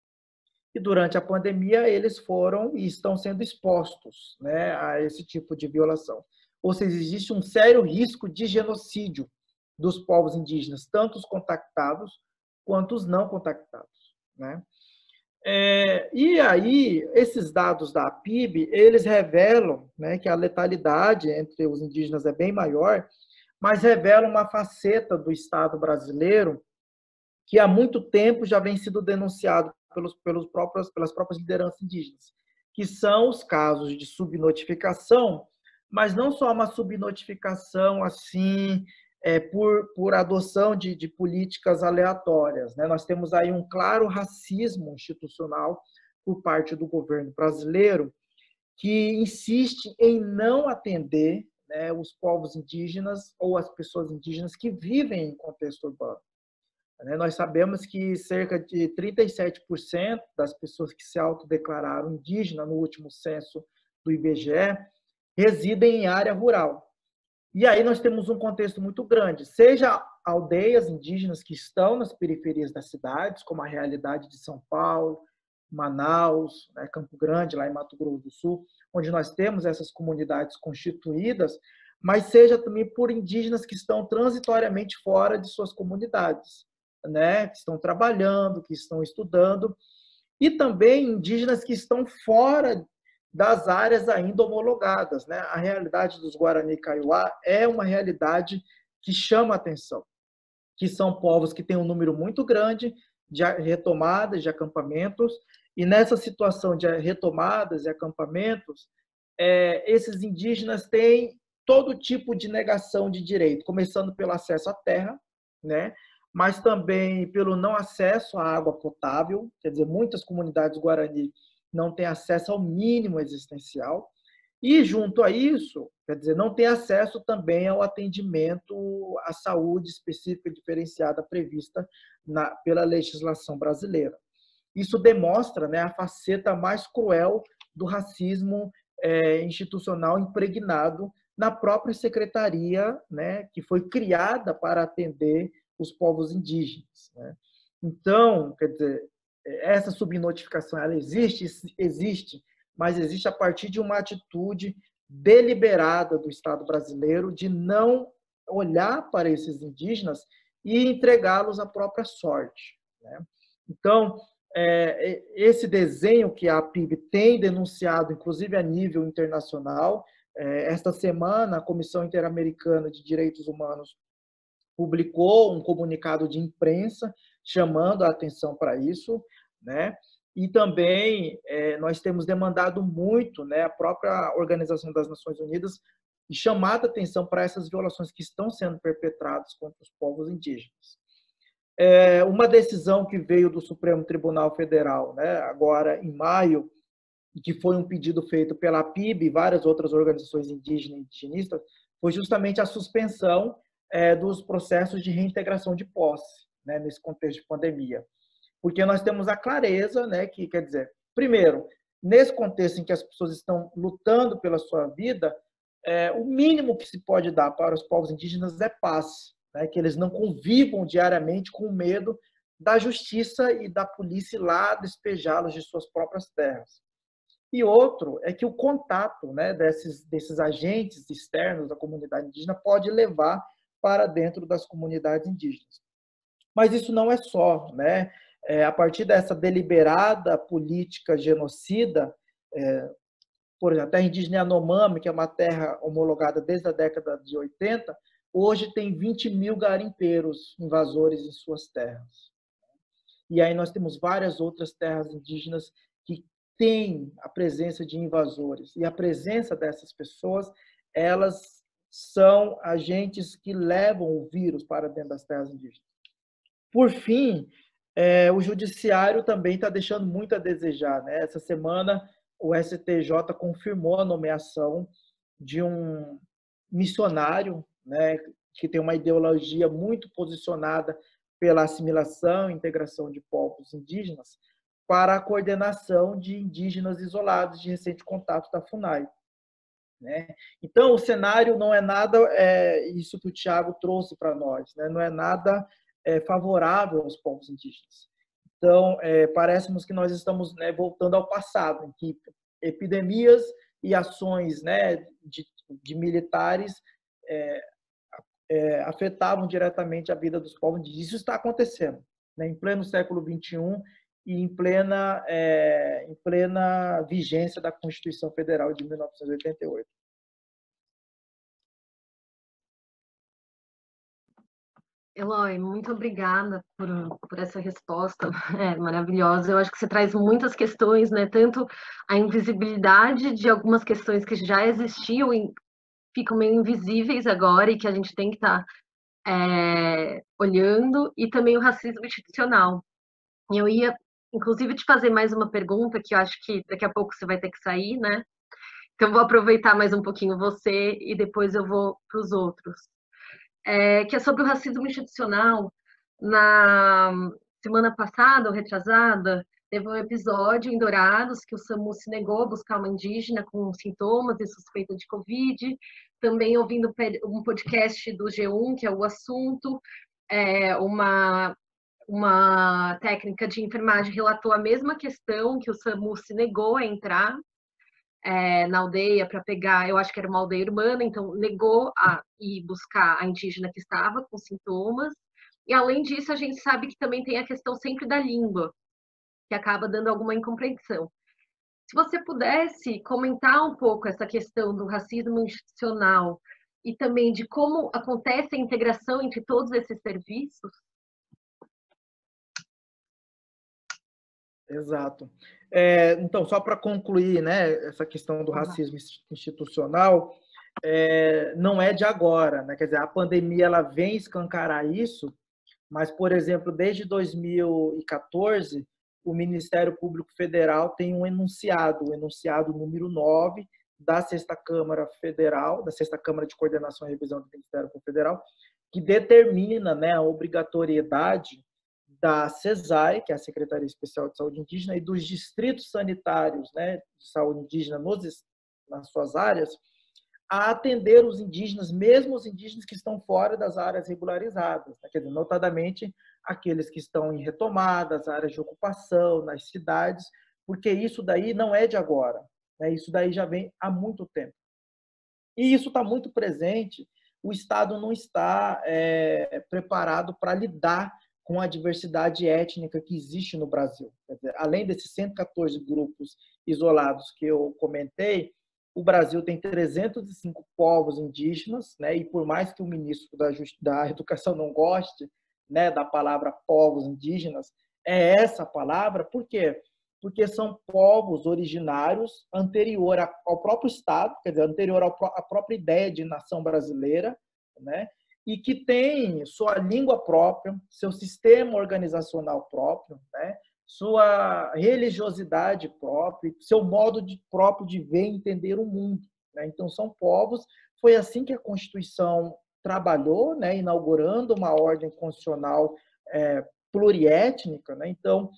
E durante a pandemia eles foram e estão sendo expostos, né, a esse tipo de violação. Ou seja, existe um sério risco de genocídio dos povos indígenas, tanto os contactados quanto os não contactados, né? E aí, esses dados da PIB, eles revelam, né, que a letalidade entre os indígenas é bem maior, mas revelam uma faceta do Estado brasileiro que há muito tempo já vem sido denunciado pelas próprias lideranças indígenas, que são os casos de subnotificação, mas não só uma subnotificação assim, por adoção de políticas aleatórias, né? Nós temos aí um claro racismo institucional por parte do governo brasileiro, que insiste em não atender, né, os povos indígenas ou as pessoas indígenas que vivem em contexto urbano. Nós sabemos que cerca de 37% das pessoas que se autodeclararam indígena no último censo do IBGE residem em área rural. E aí nós temos um contexto muito grande, seja aldeias indígenas que estão nas periferias das cidades, como a realidade de São Paulo, Manaus, né, Campo Grande, lá em Mato Grosso do Sul, onde nós temos essas comunidades constituídas, mas seja também por indígenas que estão transitoriamente fora de suas comunidades, né, que estão trabalhando, que estão estudando, e também indígenas que estão fora das áreas ainda homologadas, né? A realidade dos Guarani Kaiowá é uma realidade que chama a atenção, que são povos que têm um número muito grande de retomadas de acampamentos, e nessa situação de retomadas e acampamentos, esses indígenas têm todo tipo de negação de direito, começando pelo acesso à terra, né? Mas também pelo não acesso à água potável, quer dizer, muitas comunidades Guarani não têm acesso ao mínimo existencial, e junto a isso, quer dizer, não tem acesso também ao atendimento à saúde específica e diferenciada prevista pela legislação brasileira. Isso demonstra, né, a faceta mais cruel do racismo institucional impregnado na própria secretaria, né, que foi criada para atender os povos indígenas, né? Então, quer dizer, essa subnotificação ela existe, mas existe a partir de uma atitude deliberada do Estado brasileiro de não olhar para esses indígenas e entregá-los à própria sorte, né? Então, esse desenho que a PIB tem denunciado, inclusive a nível internacional, esta semana a Comissão Interamericana de Direitos Humanos publicou um comunicado de imprensa chamando a atenção para isso, né? E também nós temos demandado muito, né, a própria Organização das Nações Unidas e chamado a atenção para essas violações que estão sendo perpetradas contra os povos indígenas. Uma decisão que veio do Supremo Tribunal Federal, né, agora em maio, que foi um pedido feito pela PIB e várias outras organizações indígenas e indigenistas, foi justamente a suspensão dos processos de reintegração de posse, né, nesse contexto de pandemia. Porque nós temos a clareza, né, que, quer dizer, primeiro, nesse contexto em que as pessoas estão lutando pela sua vida, o mínimo que se pode dar para os povos indígenas é paz, né, que eles não convivam diariamente com medo da justiça e da polícia ir lá despejá-los de suas próprias terras. E outro é que o contato, né, desses agentes externos da comunidade indígena pode levar para dentro das comunidades indígenas. Mas isso não é só, né? A partir dessa deliberada política genocida, por exemplo, a terra indígena Yanomami, que é uma terra homologada desde a década de 80, hoje tem 20 mil garimpeiros invasores em suas terras. E aí nós temos várias outras terras indígenas que têm a presença de invasores. E a presença dessas pessoas, elas são agentes que levam o vírus para dentro das terras indígenas. Por fim, o judiciário também está deixando muito a desejar, né? Essa semana, o STJ confirmou a nomeação de um missionário, né, que tem uma ideologia muito posicionada pela assimilação e integração de povos indígenas para a coordenação de indígenas isolados de recente contato da FUNAI. Né? Então, o cenário não é nada, isso que o Tiago trouxe para nós, né? Não é nada favorável aos povos indígenas. Então, parece-nos que nós estamos, né, voltando ao passado, em que epidemias e ações, né, de militares afetavam diretamente a vida dos povos indígenas. Isso está acontecendo, né, em pleno século XXI e em plena vigência da Constituição Federal de 1988. Eloy, muito obrigada por essa resposta maravilhosa. Eu acho que você traz muitas questões, né? Tanto a invisibilidade de algumas questões que já existiam e ficam meio invisíveis agora e que a gente tem que estar olhando, e também o racismo institucional. E eu ia, inclusive, te fazer mais uma pergunta, que eu acho que daqui a pouco você vai ter que sair, né? Então, eu vou aproveitar mais um pouquinho você e depois eu vou para os outros. Que é sobre o racismo institucional. Na semana passada, ou retrasada, teve um episódio em Dourados que o SAMU se negou a buscar uma indígena com sintomas e suspeita de Covid. Também ouvindo um podcast do G1, que é o assunto, uma técnica de enfermagem relatou a mesma questão, que o SAMU se negou a entrar na aldeia para pegar, eu acho que era uma aldeia urbana, então negou a ir buscar a indígena que estava com sintomas. E além disso, a gente sabe que também tem a questão sempre da língua, que acaba dando alguma incompreensão. Se você pudesse comentar um pouco essa questão do racismo institucional e também de como acontece a integração entre todos esses serviços. Exato. Então, só para concluir, né, essa questão do racismo institucional, não é de agora, né? Quer dizer, a pandemia ela vem escancarar isso, mas, por exemplo, desde 2014, o Ministério Público Federal tem um enunciado, o enunciado número 9 da Sexta Câmara Federal, da Sexta Câmara de Coordenação e Revisão do Ministério Público Federal, que determina, né, a obrigatoriedade da SESAI, que é a Secretaria Especial de Saúde Indígena, e dos distritos sanitários, né, de saúde indígena nas suas áreas, a atender os indígenas, mesmo os indígenas que estão fora das áreas regularizadas, né? Quer dizer, notadamente aqueles que estão em retomadas, áreas de ocupação, nas cidades, porque isso daí não é de agora, né? Isso daí já vem há muito tempo. E isso está muito presente, o Estado não está preparado para lidar com a diversidade étnica que existe no Brasil. Quer dizer, além desses 114 grupos isolados que eu comentei, o Brasil tem 305 povos indígenas, né? E por mais que o ministro da Educação não goste, né, da palavra povos indígenas, é essa palavra, por quê? Porque são povos originários anterior ao próprio Estado, quer dizer, anterior à própria ideia de nação brasileira, né? E que tem sua língua própria, seu sistema organizacional próprio, né? Sua religiosidade própria, seu modo próprio de ver e entender o mundo, né? Então, são povos. Foi assim que a Constituição trabalhou, né? Inaugurando uma ordem constitucional pluriétnica, né? Então,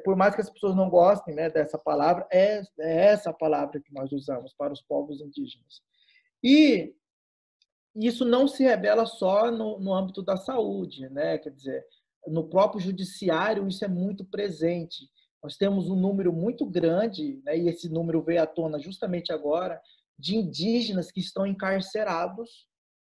por mais que as pessoas não gostem, né, dessa palavra, é essa palavra que nós usamos para os povos indígenas. E isso não se revela só no âmbito da saúde, né? Quer dizer, no próprio judiciário isso é muito presente. Nós temos um número muito grande, né, e esse número veio à tona justamente agora, de indígenas que estão encarcerados,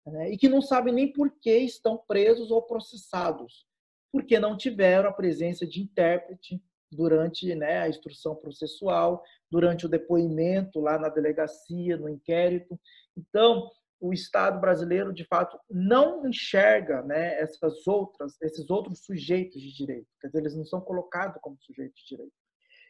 né, e que não sabem nem por que estão presos ou processados, porque não tiveram a presença de intérprete durante, né, a instrução processual, durante o depoimento lá na delegacia, no inquérito. Então, o Estado brasileiro, de fato, não enxerga, né, esses outros sujeitos de direito. Quer dizer, eles não são colocados como sujeitos de direito.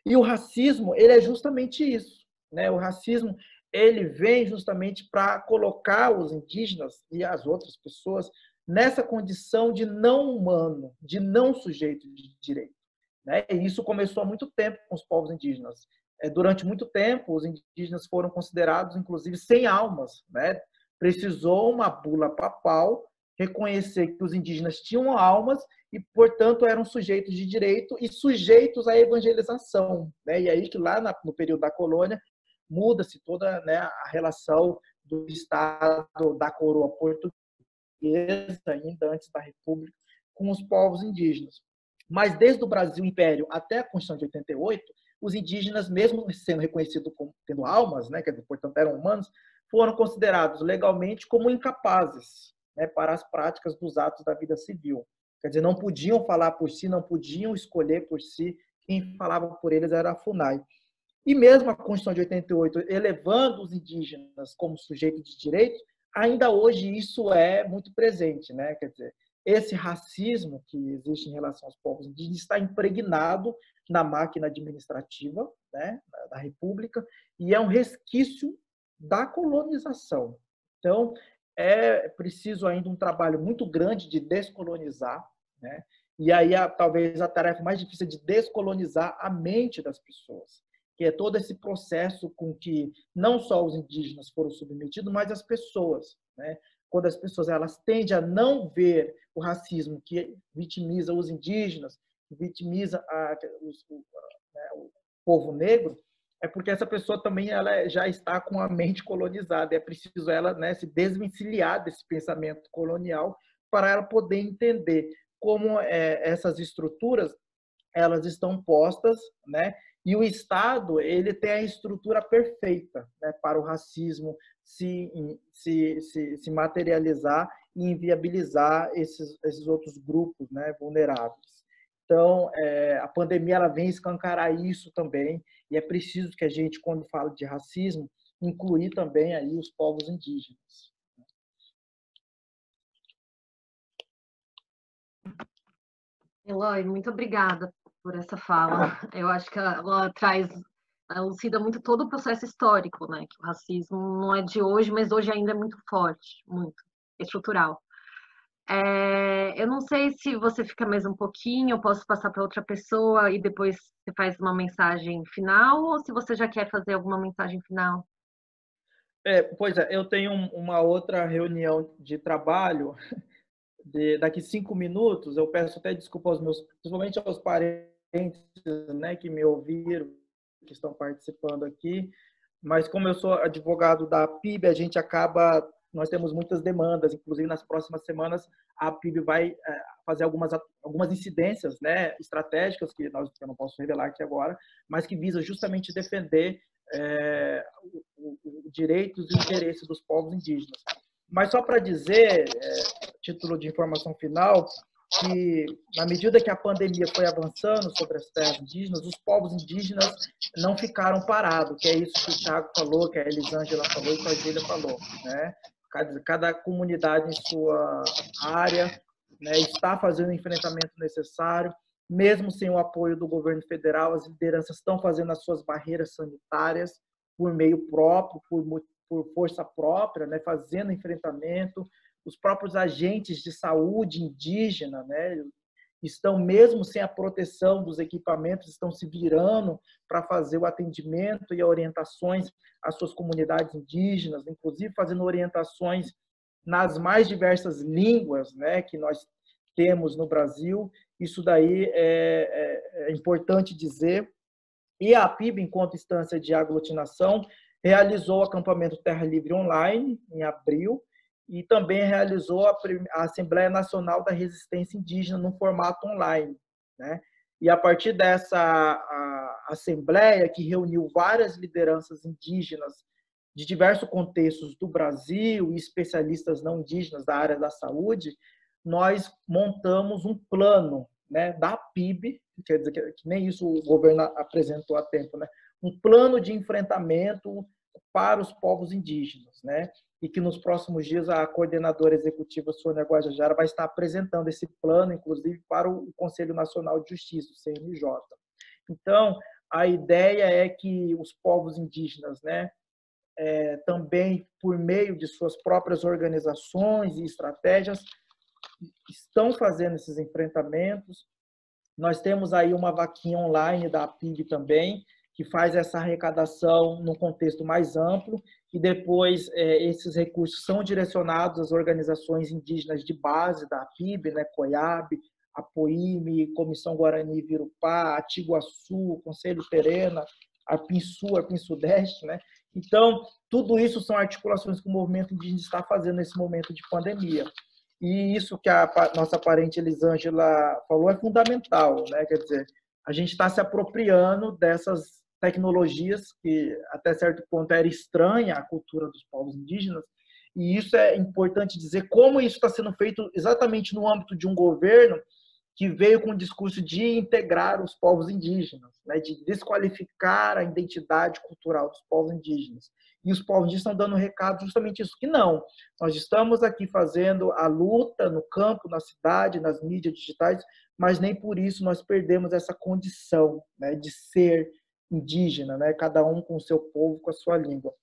E o racismo, ele é justamente isso, né? O racismo, ele vem justamente para colocar os indígenas e as outras pessoas nessa condição de não humano, de não sujeito de direito, né? E isso começou há muito tempo com os povos indígenas. Durante muito tempo, os indígenas foram considerados, inclusive, sem almas, né? Precisou uma bula papal reconhecer que os indígenas tinham almas e, portanto, eram sujeitos de direito e sujeitos à evangelização, né? E aí que lá no período da colônia muda-se toda, né, a relação do Estado, da coroa portuguesa, ainda antes da República, com os povos indígenas. Mas desde o Brasil Império até a Constituição de 88, os indígenas, mesmo sendo reconhecidos como tendo almas, né, quer dizer, portanto eram humanos, foram considerados legalmente como incapazes, né, para as práticas dos atos da vida civil. Quer dizer, não podiam falar por si, não podiam escolher por si, quem falava por eles era a FUNAI. E mesmo a Constituição de 88, elevando os indígenas como sujeito de direitos, ainda hoje isso é muito presente, né? Quer dizer, esse racismo que existe em relação aos povos indígenas está impregnado na máquina administrativa, né, da República, e é um resquício da colonização. Então, é preciso ainda um trabalho muito grande de descolonizar, né? E aí talvez a tarefa mais difícil é de descolonizar a mente das pessoas, que é todo esse processo com que não só os indígenas foram submetidos, mas as pessoas, né? Quando as pessoas elas tendem a não ver o racismo que vitimiza os indígenas, vitimiza o povo negro, é porque essa pessoa também ela já está com a mente colonizada. É preciso ela, né, se desvencilhar desse pensamento colonial para ela poder entender como essas estruturas elas estão postas, né? E o Estado ele tem a estrutura perfeita, né, para o racismo se materializar e inviabilizar esses outros grupos, né, vulneráveis. Então, a pandemia ela vem escancarar isso também, e é preciso que a gente, quando fala de racismo, incluir também aí os povos indígenas. Eloy, muito obrigada por essa fala. Eu acho que ela elucida muito todo o processo histórico, né? Que o racismo não é de hoje, mas hoje ainda é muito forte, muito estrutural. Eu não sei se você fica mais um pouquinho, eu posso passar para outra pessoa e depois você faz uma mensagem final, ou se você já quer fazer alguma mensagem final? Pois é, eu tenho uma outra reunião de trabalho daqui 5 minutos. Eu peço até desculpa aos meus, principalmente aos parentes, né, que me ouviram, que estão participando aqui, mas como eu sou advogado da PIB, nós temos muitas demandas, inclusive nas próximas semanas a PIB vai fazer algumas incidências, né, estratégicas que eu não posso revelar aqui agora, mas que visa justamente defender os direitos e interesses dos povos indígenas. Mas só para dizer, título de informação final, que na medida que a pandemia foi avançando sobre as terras indígenas, os povos indígenas não ficaram parados, que é isso que o Thiago falou, que a Elisângela falou e que a Júlia falou, né? Cada comunidade em sua área, né, está fazendo o enfrentamento necessário, mesmo sem o apoio do governo federal, as lideranças estão fazendo as suas barreiras sanitárias por meio próprio, por força própria, né, fazendo enfrentamento. Os próprios agentes de saúde indígena, né, estão, mesmo sem a proteção dos equipamentos, estão se virando para fazer o atendimento e orientações às suas comunidades indígenas, inclusive fazendo orientações nas mais diversas línguas, né, que nós temos no Brasil. Isso daí é importante dizer. E a PIB, enquanto instância de aglutinação, realizou o acampamento Terra Livre Online, em abril, e também realizou a Assembleia Nacional da Resistência Indígena no formato online, né? E a partir dessa assembleia, que reuniu várias lideranças indígenas de diversos contextos do Brasil e especialistas não indígenas da área da saúde, nós montamos um plano, né, da PIB, quer dizer que nem isso o governo apresentou a tempo, né? Um plano de enfrentamento para os povos indígenas, né? E que nos próximos dias a coordenadora executiva Sônia Guajajara vai estar apresentando esse plano, inclusive para o Conselho Nacional de Justiça, o CNJ. Então, a ideia é que os povos indígenas, né, também por meio de suas próprias organizações e estratégias, estão fazendo esses enfrentamentos. Nós temos aí uma vaquinha online da PIB também, que faz essa arrecadação num contexto mais amplo, e depois esses recursos são direcionados às organizações indígenas de base da PIB, né, COIAB, a POIME, Comissão Guarani Virupá, Atiguaçu, Conselho Terena, Arpim Sul, Arpim Sudeste, né? Então, tudo isso são articulações que o movimento indígena está fazendo nesse momento de pandemia. E isso que a nossa parente Elisângela falou é fundamental, né? Quer dizer, a gente está se apropriando dessas tecnologias que até certo ponto era estranha à cultura dos povos indígenas, e isso é importante dizer como isso está sendo feito exatamente no âmbito de um governo que veio com o discurso de integrar os povos indígenas, né, de desqualificar a identidade cultural dos povos indígenas. E os povos indígenas estão dando um recado justamente isso, que não. Nós estamos aqui fazendo a luta no campo, na cidade, nas mídias digitais, mas nem por isso nós perdemos essa condição, né, de ser indígena, né, cada um com o seu povo, com a sua língua.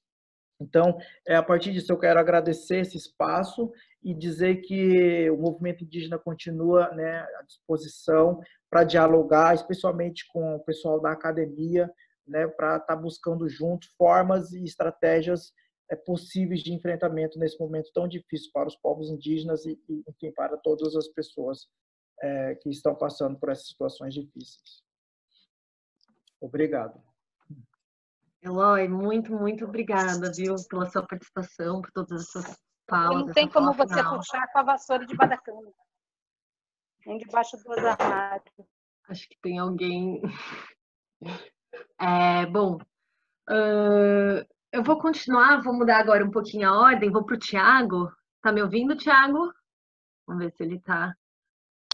Então, a partir disso, eu quero agradecer esse espaço e dizer que o movimento indígena continua, né, à disposição para dialogar, especialmente com o pessoal da academia, né, para estar buscando juntos formas e estratégias possíveis de enfrentamento nesse momento tão difícil para os povos indígenas e enfim, para todas as pessoas que estão passando por essas situações difíceis. Obrigado. Eloy, muito, muito obrigada, viu, pela sua participação, por todas essas falas. Não tem como você puxar com a vassoura de badacana. Nem debaixo do armário. Acho que tem alguém... Bom, eu vou continuar, vou mudar agora um pouquinho a ordem, vou para o Thiago. Tá me ouvindo, Thiago? Vamos ver se ele tá...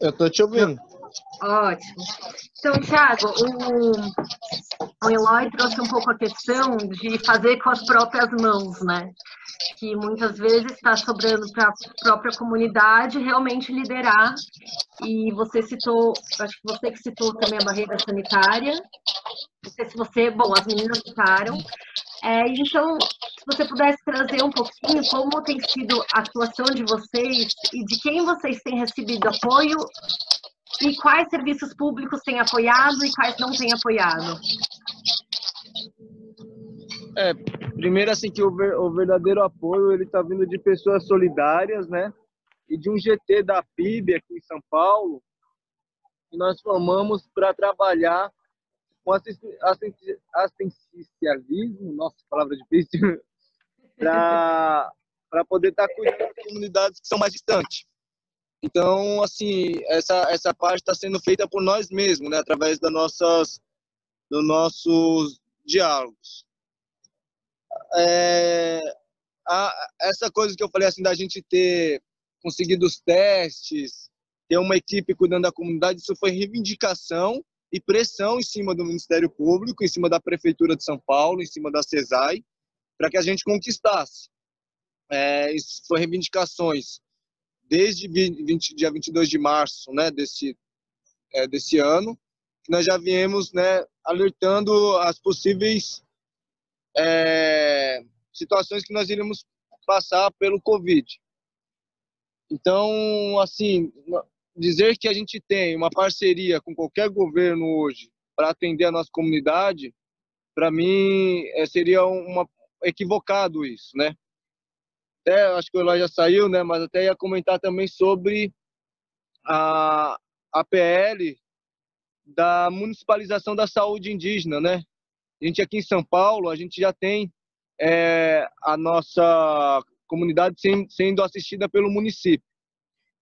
Eu estou te ouvindo. Ótimo. Então, Thiago, o Eloy trouxe um pouco a questão de fazer com as próprias mãos, né? Que muitas vezes está sobrando para a própria comunidade realmente liderar. E você citou, acho que você que citou também a barreira sanitária. Não sei se você, bom, as meninas citaram. Então, se você pudesse trazer um pouquinho como tem sido a atuação de vocês e de quem vocês têm recebido apoio e quais serviços públicos têm apoiado e quais não têm apoiado. Primeiro, assim, que o verdadeiro apoio ele está vindo de pessoas solidárias, né? E de um GT da PIB aqui em São Paulo, que nós formamos para trabalhar com assistencialismo, nossa, palavra difícil, para poder estar cuidando das comunidades que são mais distantes. Então, assim, essa parte está sendo feita por nós mesmos, né, através dos nossos diálogos. Essa coisa que eu falei, assim, da gente ter conseguido os testes, ter uma equipe cuidando da comunidade, isso foi reivindicação e pressão em cima do Ministério Público, em cima da Prefeitura de São Paulo, em cima da CESAI, para que a gente conquistasse. Isso foi reivindicações desde dia 22 de março, né, desse ano, que nós já viemos, né, alertando as possíveis situações que nós iríamos passar pelo Covid. Então, assim, dizer que a gente tem uma parceria com qualquer governo hoje para atender a nossa comunidade, para mim, seria equivocado isso, né? Até, acho que o Eloy já saiu, né? Mas até ia comentar também sobre a PL da municipalização da saúde indígena, né? A gente aqui em São Paulo, a gente já tem a nossa comunidade sendo assistida pelo município.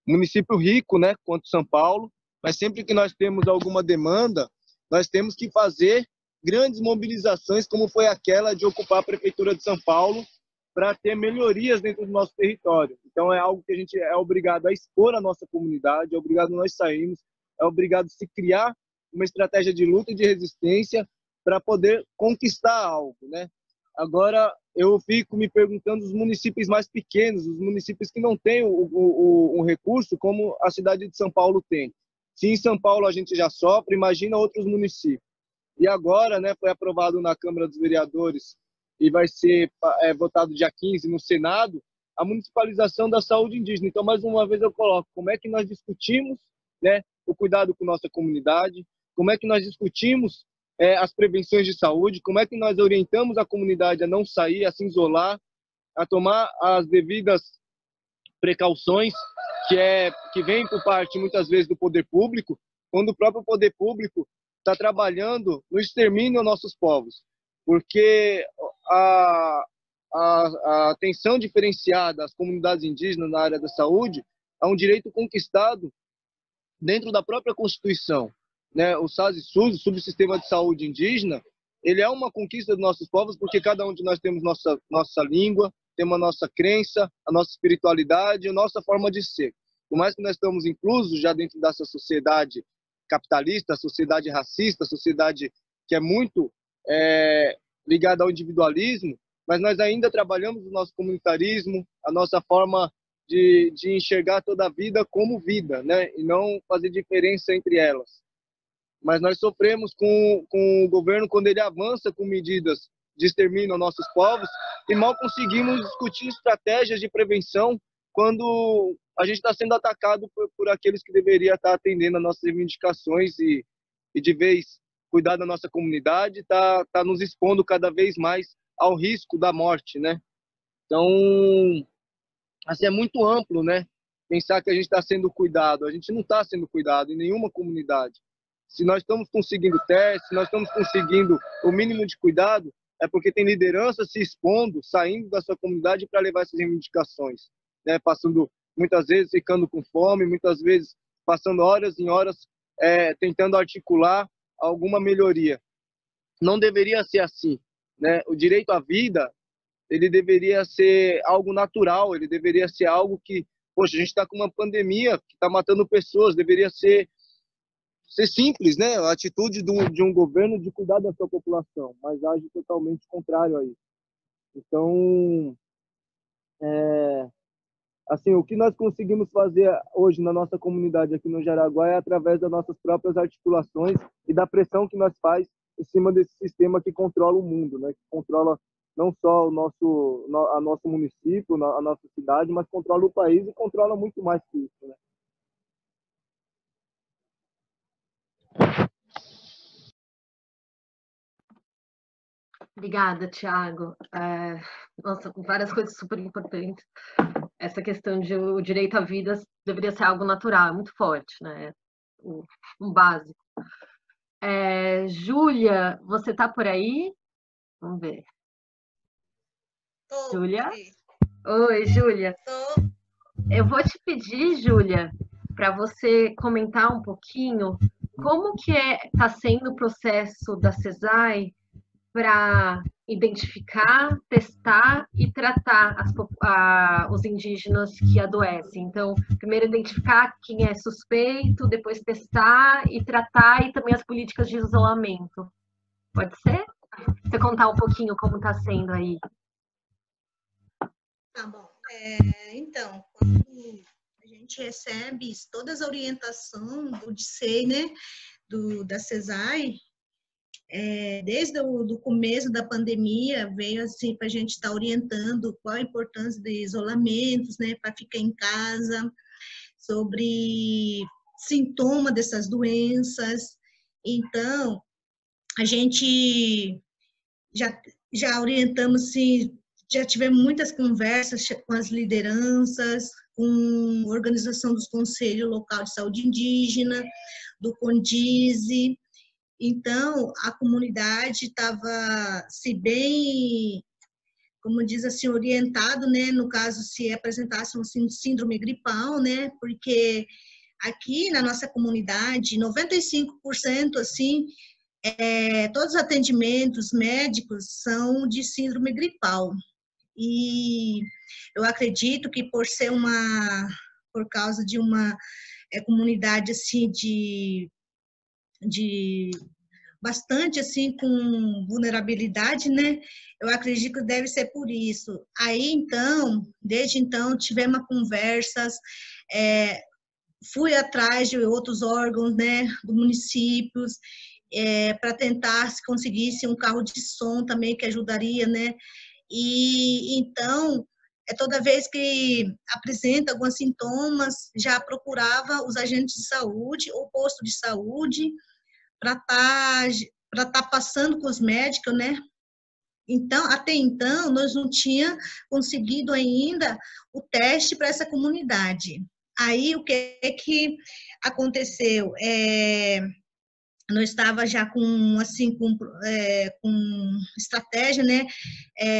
Município rico, né, quanto São Paulo, mas sempre que nós temos alguma demanda, nós temos que fazer grandes mobilizações, como foi aquela de ocupar a Prefeitura de São Paulo, para ter melhorias dentro do nosso território. Então, é algo que a gente é obrigado a expor à nossa comunidade, é obrigado nós sairmos, é obrigado a se criar uma estratégia de luta e de resistência para poder conquistar algo, né? Agora, eu fico me perguntando os municípios mais pequenos, os municípios que não têm o recurso como a cidade de São Paulo tem. Se em São Paulo a gente já sofre, imagina outros municípios. E agora, né, foi aprovado na Câmara dos Vereadores e vai ser votado dia 15 no Senado, a municipalização da saúde indígena. Então, mais uma vez eu coloco, como é que nós discutimos, né, o cuidado com nossa comunidade, como é que nós discutimos as prevenções de saúde, como é que nós orientamos a comunidade a não sair, a se isolar, a tomar as devidas precauções que vem por parte, muitas vezes, do poder público, quando o próprio poder público está trabalhando no extermínio aos nossos povos. Porque a atenção diferenciada às comunidades indígenas na área da saúde é um direito conquistado dentro da própria Constituição, né? O SASI-SUS, o Subsistema de Saúde Indígena, ele é uma conquista dos nossos povos, porque cada um de nós temos nossa língua, temos a nossa crença, a nossa espiritualidade, a nossa forma de ser. Por mais que nós estamos inclusos já dentro dessa sociedade capitalista, sociedade racista, sociedade que é muito ligada ao individualismo, mas nós ainda trabalhamos o nosso comunitarismo, a nossa forma de enxergar toda a vida como vida, né? E não fazer diferença entre elas. Mas nós sofremos com o governo quando ele avança com medidas de extermínio aos nossos povos e mal conseguimos discutir estratégias de prevenção quando a gente está sendo atacado por aqueles que deveriam estar atendendo às nossas reivindicações e de vez cuidar da nossa comunidade, tá nos expondo cada vez mais ao risco da morte, né? Então, assim, é muito amplo, né? Pensar que a gente está sendo cuidado. A gente não está sendo cuidado em nenhuma comunidade. Se nós estamos conseguindo testes, se nós estamos conseguindo o mínimo de cuidado, é porque tem liderança se expondo, saindo da sua comunidade para levar essas reivindicações, né? Passando, muitas vezes, ficando com fome, muitas vezes passando horas em horas tentando articular alguma melhoria. Não deveria ser assim, né? O direito à vida, ele deveria ser algo natural, ele deveria ser algo que, poxa, a gente está com uma pandemia que está matando pessoas, deveria ser simples, né? A atitude de um governo de cuidar da sua população, mas age totalmente contrário a isso. Então, assim, o que nós conseguimos fazer hoje na nossa comunidade aqui no Jaraguá é através das nossas próprias articulações e da pressão que nós faz em cima desse sistema que controla o mundo, né? Que controla não só o nosso município, a nossa cidade, mas controla o país e controla muito mais que isso, né? Obrigada, Thiago. Nossa, várias coisas super importantes. Essa questão de o direito à vida deveria ser algo natural, é muito forte, né? Um básico. Júlia, você está por aí? Vamos ver. Júlia? Oi, Júlia. Eu vou te pedir, Júlia, para você comentar um pouquinho como que está sendo o processo da CESAI para identificar, testar e tratar os indígenas que adoecem. Então, primeiro identificar quem é suspeito, depois testar e tratar, e também as políticas de isolamento. Pode ser? Você contar um pouquinho como está sendo aí. Tá bom. Então, quando a gente recebe todas as orientações do DICEI, né, da CESAI, desde o começo da pandemia, veio assim para a gente estar orientando qual a importância de isolamentos, né, para ficar em casa, sobre sintomas dessas doenças. Então, a gente já orientamos, assim, já tivemos muitas conversas com as lideranças, com a organização dos Conselhos Local de Saúde Indígena, do CONDISE. Então, a comunidade estava, se bem, como diz assim, orientado, né, no caso, se apresentasse um síndrome gripal, né, porque aqui na nossa comunidade, 95%, assim, todos os atendimentos médicos são de síndrome gripal. E eu acredito que por causa de uma comunidade, assim, de bastante, assim, com vulnerabilidade, né? Eu acredito que deve ser por isso. Aí, então, desde então, tivemos conversas, fui atrás de outros órgãos, né, do municípios, para tentar se conseguisse um carro de som também, que ajudaria, né? E, então, toda vez que apresenta alguns sintomas, já procurava os agentes de saúde ou posto de saúde, para estar passando com os médicos, né? Então, até então, nós não tínhamos conseguido ainda o teste para essa comunidade. Aí, o que aconteceu? Nós estava já com, assim, com estratégia, né,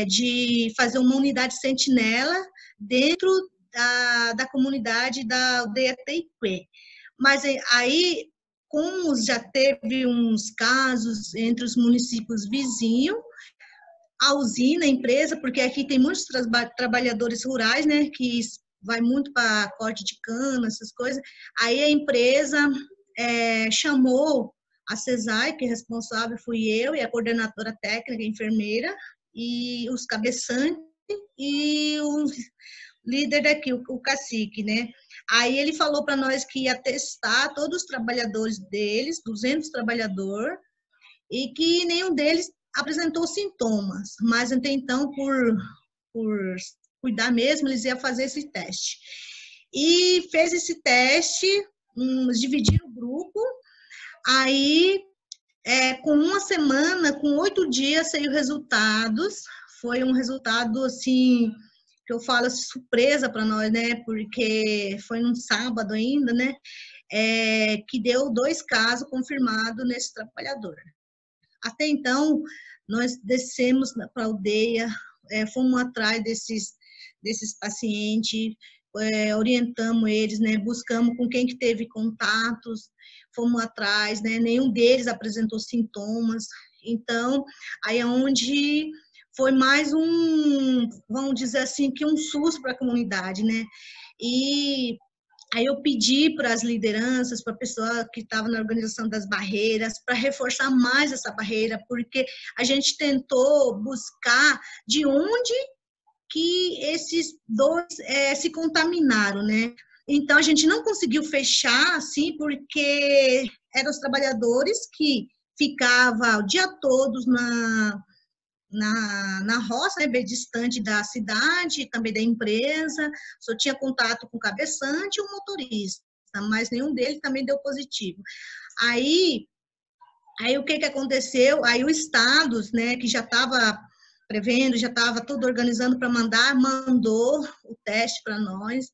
de fazer uma unidade sentinela dentro da comunidade da aldeia Teique. Mas aí, como já teve uns casos entre os municípios vizinhos, a usina, a empresa, porque aqui tem muitos trabalhadores rurais, né, que vai muito para corte de cana, essas coisas, aí a empresa chamou a CESAI, que é responsável fui eu, e a coordenadora técnica, a enfermeira, e os cabeçantes, e o líder daqui, o cacique, né? Aí ele falou para nós que ia testar todos os trabalhadores deles, 200 trabalhadores, e que nenhum deles apresentou sintomas, mas até então, por cuidar mesmo, eles iam fazer esse teste. E fez esse teste, dividiram o grupo, aí, com uma semana, com 8 dias, saiu resultados, foi um resultado, assim, que eu falo assim, surpresa para nós, né, porque foi num sábado ainda, né, que deu 2 casos confirmados nesse trabalhador. Até então, nós descemos para a aldeia, fomos atrás desses pacientes, orientamos eles, né, buscamos com quem que teve contatos, fomos atrás, né, nenhum deles apresentou sintomas. Então, aí é onde foi mais vamos dizer assim, que um susto para a comunidade, né? E aí eu pedi para as lideranças, para a pessoa que estava na organização das barreiras, para reforçar mais essa barreira, porque a gente tentou buscar de onde que esses 2 se contaminaram, né? Então, a gente não conseguiu fechar, assim, porque eram os trabalhadores que ficavam o dia todo na roça, né, bem distante da cidade, também da empresa, só tinha contato com o cabeçante e o motorista, mas nenhum deles também deu positivo. Aí o que aconteceu? Aí o Estado, né, que já estava prevendo, já estava tudo organizando para mandou o teste para nós,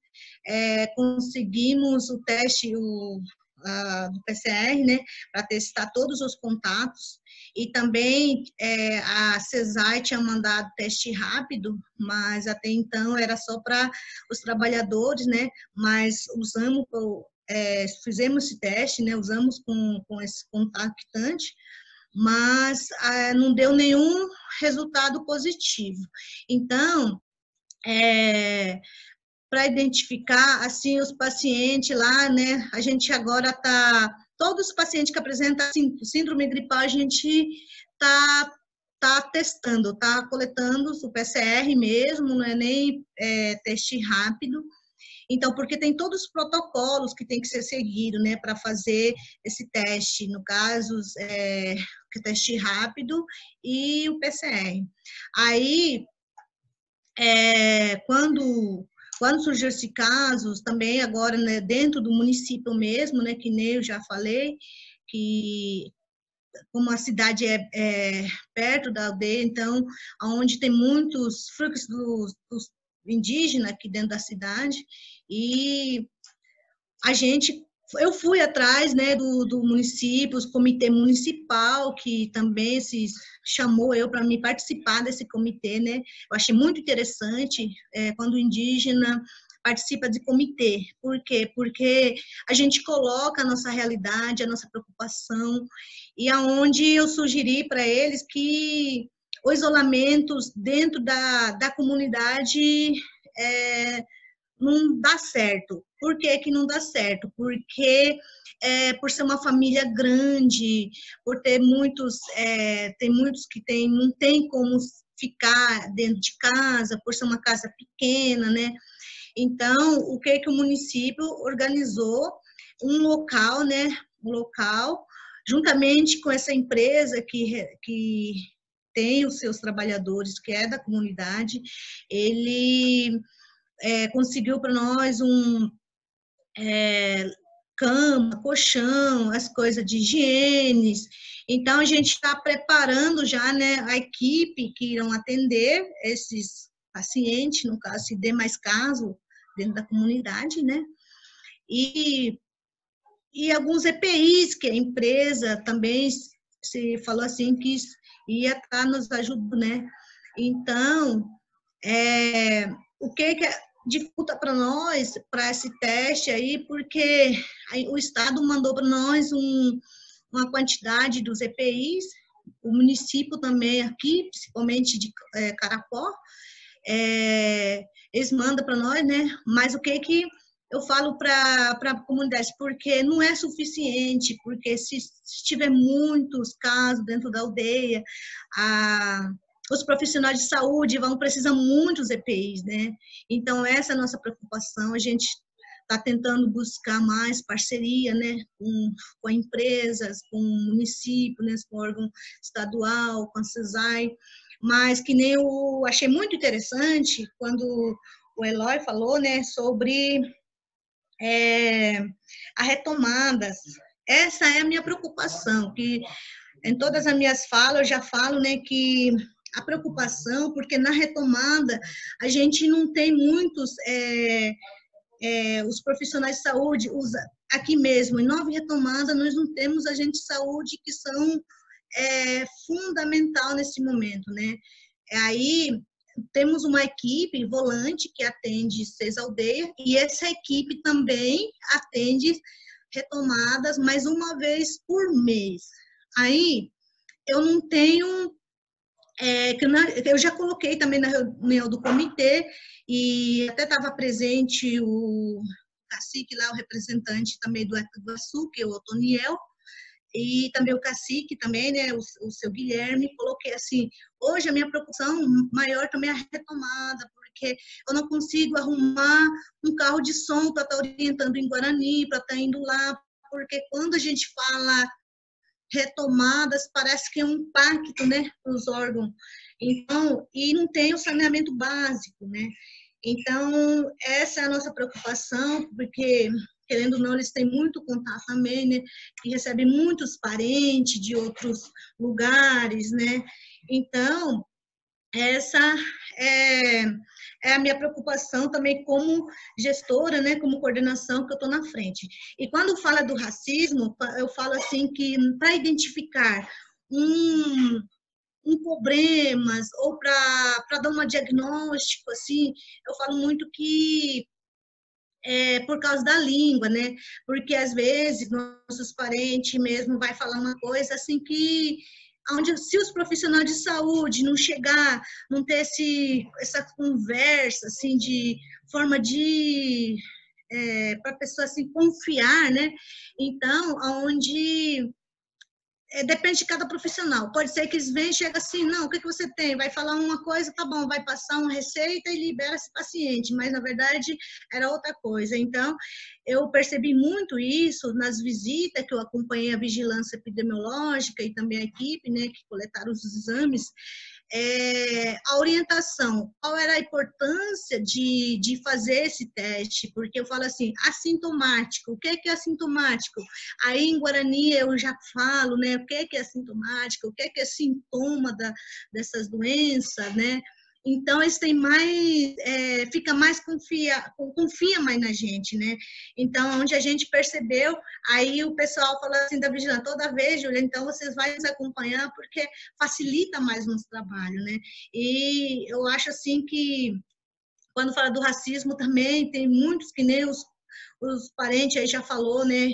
conseguimos o teste do PCR, né, para testar todos os contatos, e também a CESAI tinha mandado teste rápido, mas até então era só para os trabalhadores, né, mas fizemos esse teste, né, usamos com esse contactante, mas não deu nenhum resultado positivo. Então, para identificar, assim, os pacientes lá, né, a gente agora todos os pacientes que apresentam síndrome gripal, a gente tá testando, tá coletando o PCR mesmo, não é nem teste rápido. Então, porque tem todos os protocolos que tem que ser seguido, né, para fazer esse teste, no caso, o teste rápido e o PCR. Aí, quando surgiu esse caso, também agora, né, dentro do município mesmo, né, que nem eu já falei, que como a cidade é perto da aldeia, então, onde tem muitos fluxos dos indígenas aqui dentro da cidade, e eu fui atrás, né, do município, o comitê municipal, que também se chamou eu para me participar desse comitê, né, eu achei muito interessante quando o indígena participa de comitê. Por quê? Porque a gente coloca a nossa realidade, a nossa preocupação, e aonde eu sugeri para eles que o isolamento dentro da comunidade não dá certo. Por que que não dá certo? Porque por ser uma família grande, por ter muitos, tem muitos que não tem como ficar dentro de casa, por ser uma casa pequena, né? Então, o que o município organizou? Um local, né? Um local, juntamente com essa empresa que tem os seus trabalhadores, que é da comunidade, ele conseguiu para nós cama, colchão, as coisas de higiene, Então, a gente está preparando já, né, a equipe que irão atender esses pacientes, no caso, se der mais caso dentro da comunidade, né? E alguns EPIs que a empresa também se falou assim que ia estar nos ajudando, né? Então, o que dificulta para nós, para esse teste aí, porque o Estado mandou para nós uma quantidade dos EPIs, o município também aqui, principalmente de Carapó, eles mandam para nós, né? Mas o que eu falo para a comunidade? Porque não é suficiente, porque se tiver muitos casos dentro da aldeia, os profissionais de saúde vão precisar muitos EPIs, né? Então, essa é a nossa preocupação, a gente está tentando buscar mais parceria, né, com empresas, com o município, né, com o órgão estadual, com a CESAI, mas que nem eu achei muito interessante quando o Eloy falou, né, sobre a retomadas. Essa é a minha preocupação, que em todas as minhas falas eu já falo, né, que a preocupação, porque na retomada a gente não tem muitos os profissionais de saúde, aqui mesmo, em Nova Retomada, nós não temos agentes de saúde que são fundamental nesse momento, né? Aí temos uma equipe volante que atende 6 aldeias, e essa equipe também atende retomadas mais uma vez por mês. Aí eu não tenho... eu já coloquei também na reunião do comitê, e até estava presente o cacique lá, o representante também do Iguaçu, que é o Otoniel, e também o cacique também, né, o seu Guilherme. Coloquei assim, hoje a minha preocupação maior também é a retomada, porque eu não consigo arrumar um carro de som para estar orientando em Guarani, para estar indo lá, porque quando a gente fala retomadas, parece que é um impacto, né, para os órgãos. Então, e não tem o saneamento básico, né? Então, essa é a nossa preocupação, porque, querendo ou não, eles têm muito contato também, né? E recebem muitos parentes de outros lugares, né? Então, essa é a minha preocupação também como gestora, né, como coordenação, que eu estou na frente. E quando fala do racismo, eu falo assim que para identificar problemas ou para dar um diagnóstico, assim, eu falo muito que por causa da língua, né? Porque às vezes nossos parentes mesmo vai falar uma coisa assim que onde, se os profissionais de saúde não chegar, não ter essa conversa, assim, de forma de para a pessoa assim confiar, né? Então, onde depende de cada profissional. Pode ser que eles venham e chegam assim, não, o que você tem? Vai falar uma coisa, tá bom, vai passar uma receita e libera esse paciente, mas na verdade era outra coisa. Então, eu percebi muito isso nas visitas que eu acompanhei a vigilância epidemiológica e também a equipe, né, que coletaram os exames, a orientação, qual era a importância de fazer esse teste, porque eu falo assim, assintomático, o que é assintomático? Aí em Guarani eu já falo, né, o que é assintomático, o que é sintoma dessas doenças, né? Então, eles têm mais, fica mais confia mais na gente, né? Então, onde a gente percebeu, aí o pessoal falou assim da vigilância, toda vez, Júlia, então vocês vão nos acompanhar, porque facilita mais o nosso trabalho, né? E eu acho assim que, quando fala do racismo também, tem muitos que nem os parentes aí já falou, né,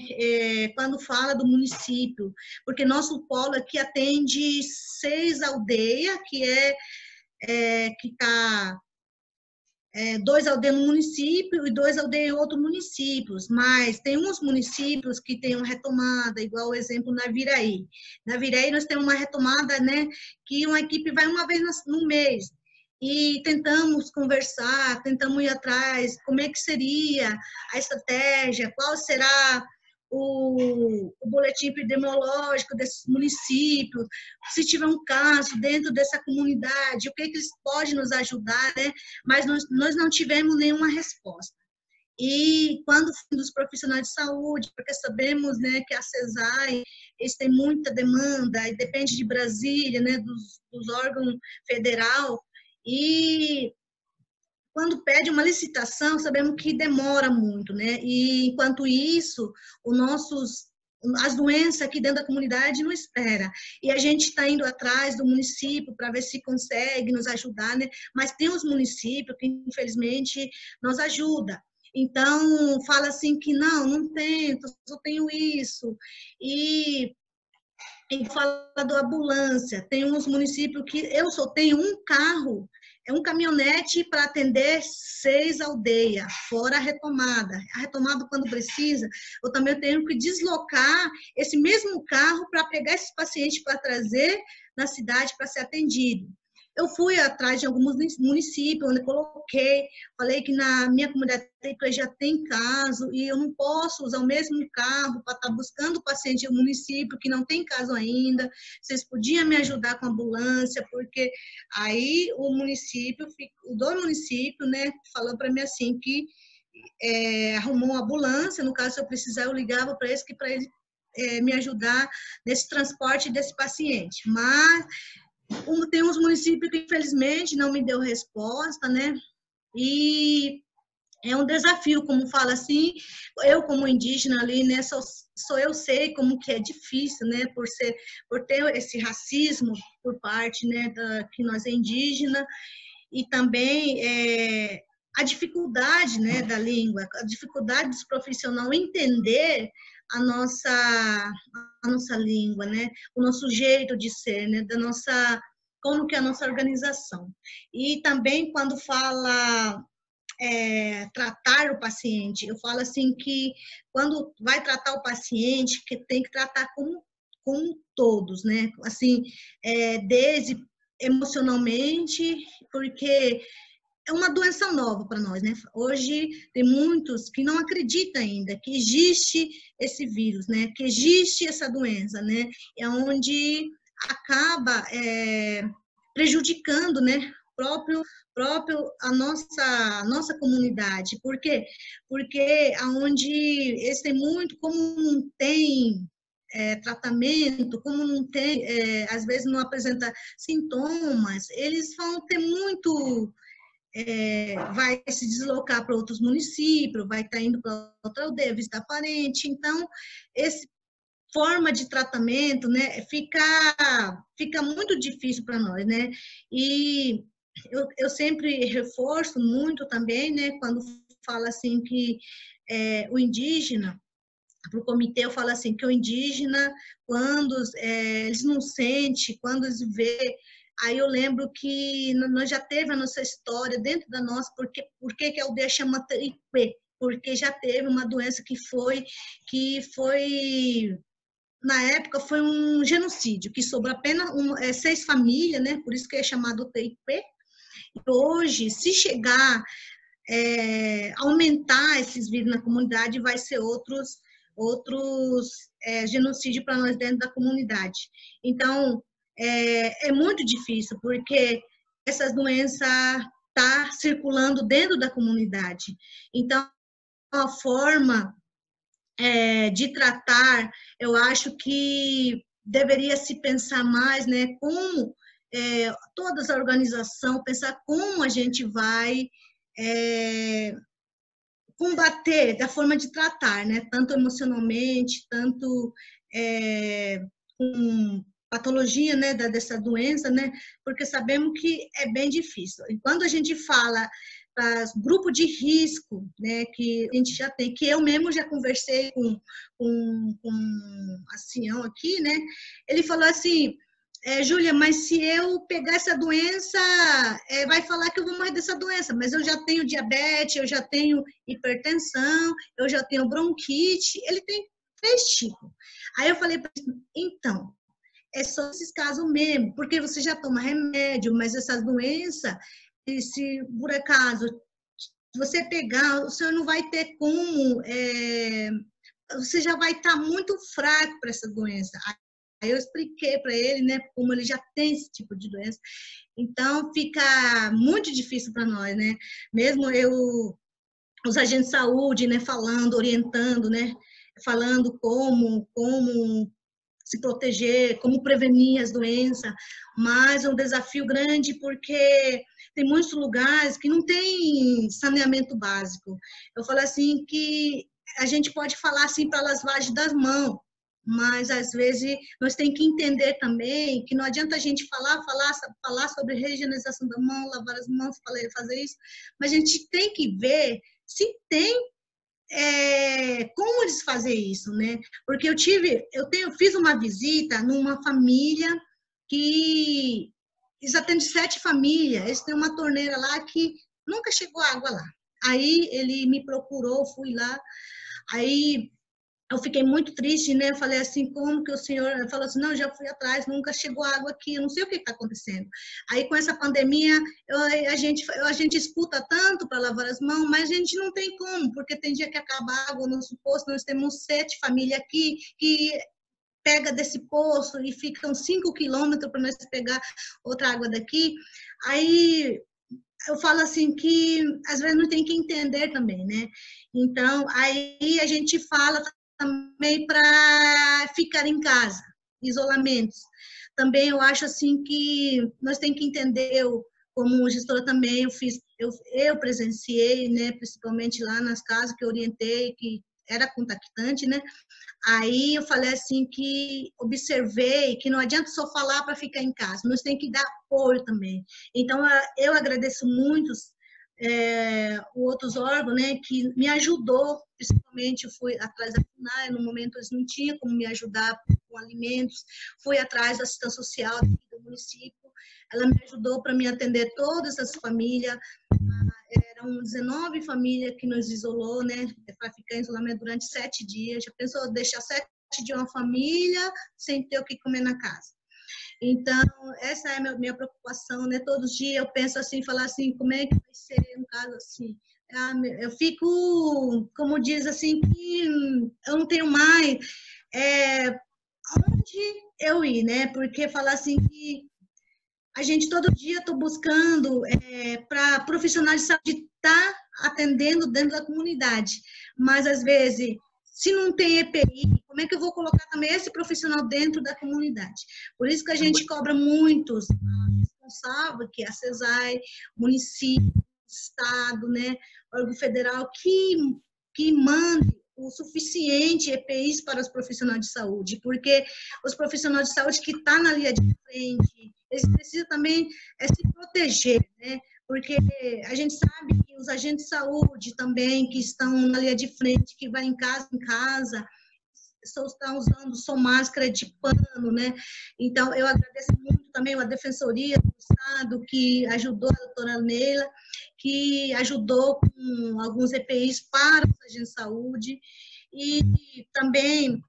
quando fala do município, porque nosso polo aqui atende 6 aldeias, que está 2 aldeias no município e 2 aldeias em outros municípios, mas tem uns municípios que tem uma retomada, igual o exemplo na Viraí. Na Viraí nós temos uma retomada, né, que uma equipe vai uma vez no mês, e tentamos conversar, tentamos ir atrás, como é que seria a estratégia, qual será o boletim epidemiológico desses municípios, se tiver um caso dentro dessa comunidade, o que eles podem nos ajudar, né? Mas nós não tivemos nenhuma resposta. E quando dos profissionais de saúde, porque sabemos, né, que a CESAI, eles têm muita demanda, e depende de Brasília, né, dos órgãos federal, e quando pede uma licitação, sabemos que demora muito, né? E enquanto isso, as doenças aqui dentro da comunidade não espera. E a gente está indo atrás do município para ver se consegue nos ajudar, né? Mas tem os municípios que, infelizmente, nos ajudam. Então, fala assim que não tenho, só tenho isso. E fala da ambulância. Tem uns municípios que eu só tenho um carro, é um caminhonete para atender 6 aldeias, fora a retomada. A retomada, quando precisa, eu também tenho que deslocar esse mesmo carro para pegar esses pacientes para trazer na cidade para ser atendido. Eu fui atrás de alguns municípios, onde coloquei, falei que na minha comunidade já tem caso, e eu não posso usar o mesmo carro para estar buscando o paciente no município, que não tem caso ainda, vocês podiam me ajudar com a ambulância, porque aí o dono do município, né, falou para mim assim, que arrumou uma ambulância, no caso, se eu precisar, eu ligava para eles, que para eles me ajudar nesse transporte desse paciente, mas tem uns municípios que, infelizmente, não me deu resposta, né? E é um desafio, como fala assim, eu como indígena ali, né, só eu sei como que é difícil, né, por ter esse racismo por parte, né, que nós é indígena, e também a dificuldade, né, da língua, a dificuldade dos profissionais entender a nossa língua, né, o nosso jeito de ser, né, como que é a nossa organização. E também quando fala tratar o paciente, eu falo assim que quando vai tratar o paciente, que tem que tratar com todos, né, assim, desde emocionalmente, porque é uma doença nova para nós, né? Hoje tem muitos que não acreditam ainda que existe esse vírus, né? Que existe essa doença, né? É onde acaba prejudicando, né? Próprio a nossa comunidade. Por quê? Porque aonde eles têm muito, como não tem tratamento, como não tem, às vezes não apresenta sintomas, eles vão ter muito vai se deslocar para outros municípios, vai estar indo para outra aldeia, visitar parente. Então, essa forma de tratamento, né, fica muito difícil para nós, né? E eu sempre reforço muito também, né, quando fala assim que o indígena, para o comitê eu falo assim, que o indígena, quando eles não sentem, quando eles vê. Aí eu lembro que nós já teve a nossa história dentro da nossa, por que a aldeia chama Teripê? Porque já teve uma doença que foi, na época, foi um genocídio, que sobrou apenas 6 famílias, né? Por isso que é chamado Teripê. E hoje, se chegar aumentar esses vírus na comunidade, vai ser outros genocídios para nós dentro da comunidade. Então, é muito difícil, porque essas doenças tá circulando dentro da comunidade. Então, a forma de tratar, eu acho que deveria se pensar mais, né, como todas as organizações, pensar como a gente vai combater da forma de tratar, né, tanto emocionalmente, tanto com patologia, né, dessa doença, né, porque sabemos que é bem difícil. E quando a gente fala para grupo de risco, né, que a gente já tem, que eu mesmo já conversei com a Sião aqui, né, ele falou assim, Júlia, mas se eu pegar essa doença, vai falar que eu vou morrer dessa doença, mas eu já tenho diabetes, eu já tenho hipertensão, eu já tenho bronquite, ele tem 3 tipos. Aí eu falei para ele, então, é só esses casos mesmo, porque você já toma remédio, mas essas doenças, se por acaso você pegar, o senhor não vai ter como, você já vai estar muito fraco para essa doença. Aí eu expliquei para ele, né, como ele já tem esse tipo de doença. Então, fica muito difícil para nós, né? Mesmo eu os agentes de saúde, né, falando, orientando, né, falando como se proteger, como prevenir as doenças, mas é um desafio grande porque tem muitos lugares que não tem saneamento básico. Eu falo assim que a gente pode falar assim para lavagem das mãos, mas às vezes nós temos que entender também que não adianta a gente falar sobre higienização da mão, lavar as mãos, fazer isso, mas a gente tem que ver se tem como eles fazem isso, né? Porque fiz uma visita numa família que eles atendem 7 famílias, eles têm uma torneira lá que nunca chegou água lá. Aí ele me procurou, fui lá, aí eu fiquei muito triste, né? Falei assim, como que o senhor... Ele falou assim, não, já fui atrás, nunca chegou água aqui, eu não sei o que está acontecendo. Aí, com essa pandemia, a gente escuta tanto para lavar as mãos, mas a gente não tem como, porque tem dia que acaba a água no nosso poço, nós temos 7 famílias aqui que pega desse poço e ficam 5 quilômetros para nós pegar outra água daqui. Aí... eu falo assim que, às vezes, não tem que entender também, né? Então, aí a gente fala também para ficar em casa, isolamentos. Também eu acho assim que nós temos que entender, como gestora também, eu presenciei, né, principalmente lá nas casas que eu orientei, que era contactante, né? Aí eu falei assim que observei que não adianta só falar para ficar em casa, nós temos que dar apoio também. Então, eu agradeço muito outros órgãos, né, que me ajudou, principalmente eu fui atrás da FUNAI, no momento eles não tinham como me ajudar com alimentos, fui atrás da assistência social do município, ela me ajudou para me atender todas as famílias, eram 19 famílias que nos isolou, né, para ficar em isolamento durante 7 dias, já pensou deixar 7 dias uma família sem ter o que comer na casa? Então, essa é a minha preocupação, né? Todos os dias eu penso assim, falar assim, como é que vai ser um caso assim? Eu fico, como diz assim, que eu não tenho mais onde eu ir, né? Porque falar assim que a gente todo dia está buscando para profissionais de saúde estar atendendo dentro da comunidade, mas às vezes, se não tem EPI, como é que eu vou colocar também esse profissional dentro da comunidade? Por isso que a gente cobra muitos responsáveis, que é a CESAI, município, estado, né, órgão federal, que mande o suficiente EPIs para os profissionais de saúde, porque os profissionais de saúde que estão na linha de frente, eles precisam também se proteger, né? Porque a gente sabe que os agentes de saúde também, que estão na linha de frente, que vai em casa, só estão usando só máscara de pano, né? Então, eu agradeço muito também a Defensoria do Estado, que ajudou a doutora Neila, que ajudou com alguns EPIs para os agentes de saúde, e também,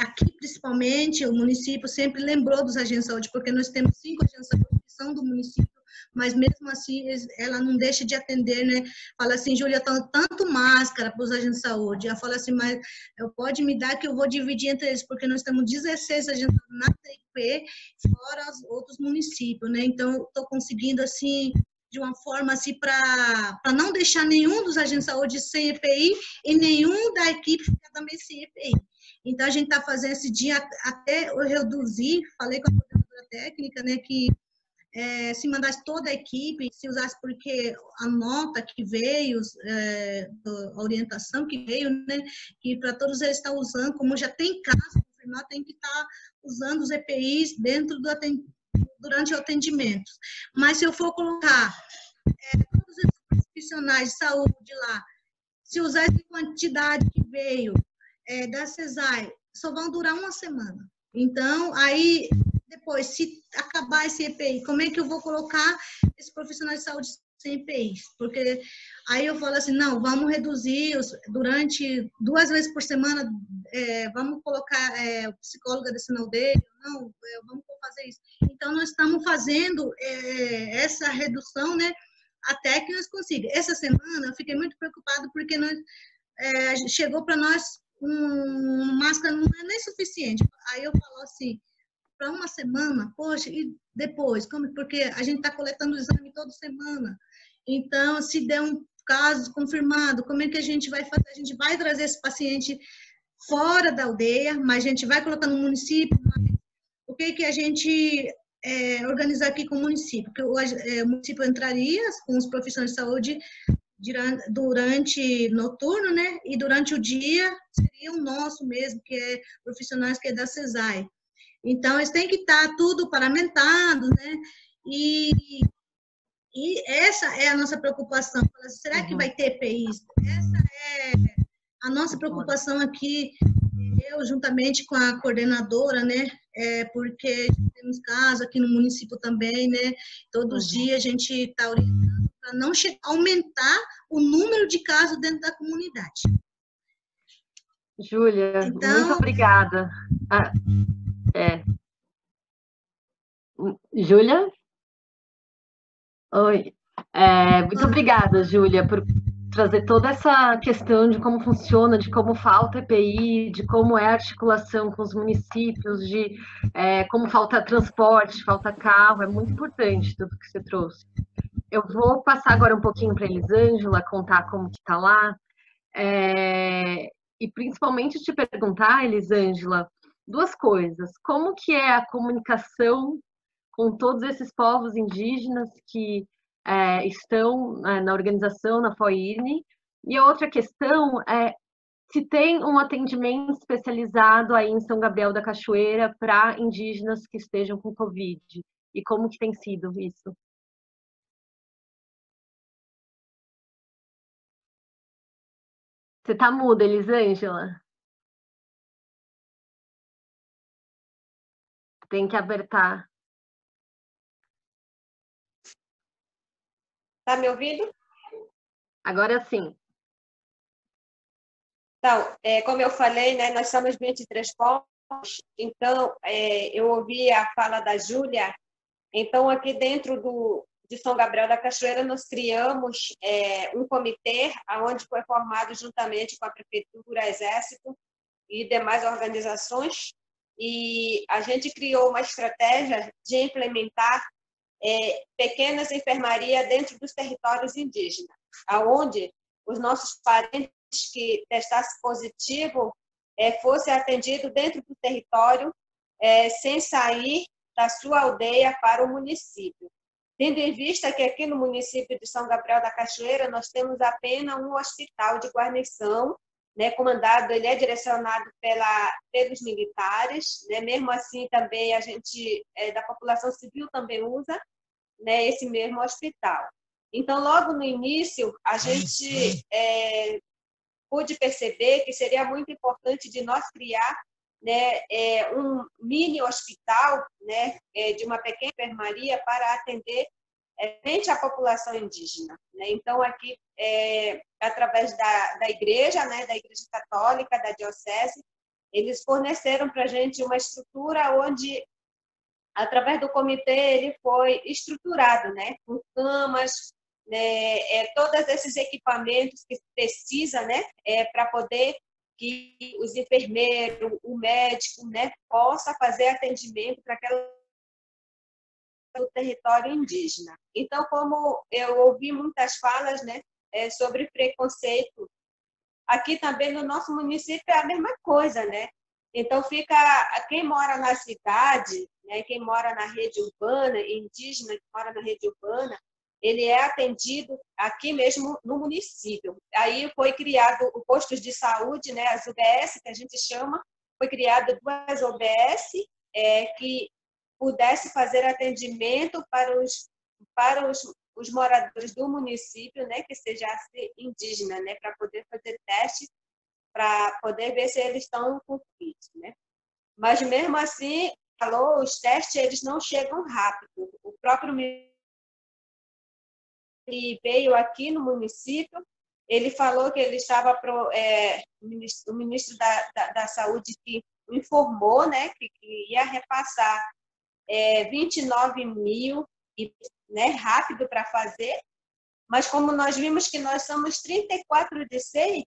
aqui principalmente, o município sempre lembrou dos agentes de saúde, porque nós temos 5 agentes de saúde que são do município, mas mesmo assim ela não deixa de atender, né? Fala assim, Júlia, tanto máscara para os agentes de saúde. Ela fala assim, mas pode me dar que eu vou dividir entre eles, porque nós temos 16 agentes na TIP, fora os outros municípios, né? Então, eu estou conseguindo, assim, de uma forma assim, para não deixar nenhum dos agentes de saúde sem EPI e nenhum da equipe ficar também sem EPI. Então, a gente está fazendo esse dia até eu reduzir, falei com a coordenadora técnica, né, que se mandasse toda a equipe, se usasse, porque a nota que veio, a orientação que veio, né, que para todos eles estar usando, como já tem caso confirmado, tem que estar usando os EPIs durante o atendimento. Mas se eu for colocar todos os profissionais de saúde lá, se usar essa quantidade que veio da CESAI, só vão durar uma semana. Então, aí, depois, se acabar esse EPI, como é que eu vou colocar esse profissional de saúde sem EPIs? Porque aí eu falo assim, não, vamos reduzir durante 2 vezes por semana, vamos colocar o psicólogo adicional dele, não, vamos fazer isso. Então, nós estamos fazendo essa redução, né, até que nós consigamos. Essa semana, eu fiquei muito preocupada, porque chegou para nós máscara não é nem suficiente. Aí eu falo assim, para uma semana, poxa, e depois? Como? Porque a gente está coletando o exame toda semana. Então, se der casos confirmados, como é que a gente vai fazer? A gente vai trazer esse paciente fora da aldeia, mas a gente vai colocar no município. O que a gente organizar aqui com o município? Porque o município entraria com os profissionais de saúde durante noturno, né? E durante o dia seria o nosso mesmo, que é profissionais que é da CESAI. Então, eles têm que estar tudo paramentado, né? E essa é a nossa preocupação. Será que vai ter EPIs? Essa é a nossa preocupação aqui, eu juntamente com a coordenadora, né? Porque temos casos aqui no município também, né? Todos os dias a gente está orientando para não aumentar o número de casos dentro da comunidade. Júlia, então, muito obrigada. Júlia? Oi. Muito obrigada, Júlia, por trazer toda essa questão de como funciona, de como falta EPI, de como é a articulação com os municípios, de como falta transporte, falta carro. É muito importante tudo que você trouxe. Eu vou passar agora um pouquinho para a Elisângela contar como que está lá. E principalmente te perguntar, Elisângela, duas coisas. Como que é a comunicação com todos esses povos indígenas que estão na organização, na FOIRN? E a outra questão é se tem um atendimento especializado aí em São Gabriel da Cachoeira para indígenas que estejam com Covid. E como que tem sido isso? Você está muda, Elisângela? Tem que apertar. Está me ouvindo? Agora sim. Então, como eu falei, né, nós somos 23 povos, então eu ouvi a fala da Júlia. Então, aqui dentro de São Gabriel da Cachoeira, nós criamos um comitê, onde foi formado juntamente com a Prefeitura, Exército e demais organizações, e a gente criou uma estratégia de implementar pequenas enfermarias dentro dos territórios indígenas, aonde os nossos parentes que testassem positivo fossem atendidos dentro do território, sem sair da sua aldeia para o município. Tendo em vista que aqui no município de São Gabriel da Cachoeira nós temos apenas um hospital de guarnição, né, comandado, ele é direcionado pelos militares, né, mesmo assim também a gente da população civil também usa, né, esse mesmo hospital. Então, logo no início, a gente pude perceber que seria muito importante de nós criar, né, um mini hospital, né, de uma pequena enfermaria para atender frente à população indígena, né? Então, aqui, através da igreja, né, da Igreja Católica, da Diocese, eles forneceram para a gente uma estrutura onde, através do comitê, ele foi estruturado, né, com camas, né, todos esses equipamentos que precisa, né, para poder que os enfermeiros, o médico, né, possa fazer atendimento para aquela do território indígena. Então, como eu ouvi muitas falas, né, sobre preconceito, aqui também no nosso município é a mesma coisa, né? Então, quem mora na cidade, né, quem mora na rede urbana, indígena que mora na rede urbana, ele é atendido aqui mesmo no município. Aí foi criado o postos de saúde, né, as UBS, que a gente chama, foi criado 2 UBS que pudesse fazer atendimento para os moradores do município, né, que seja indígena, né, para poder fazer teste, para poder ver se eles estão com Covid, né? Mas mesmo assim, os testes eles não chegam rápido. O próprio ele veio aqui no município, ele falou que ele estava o ministro da Saúde que informou, né, que ia repassar 29 mil, né, rápido para fazer, mas como nós vimos que nós somos 34 de SEI,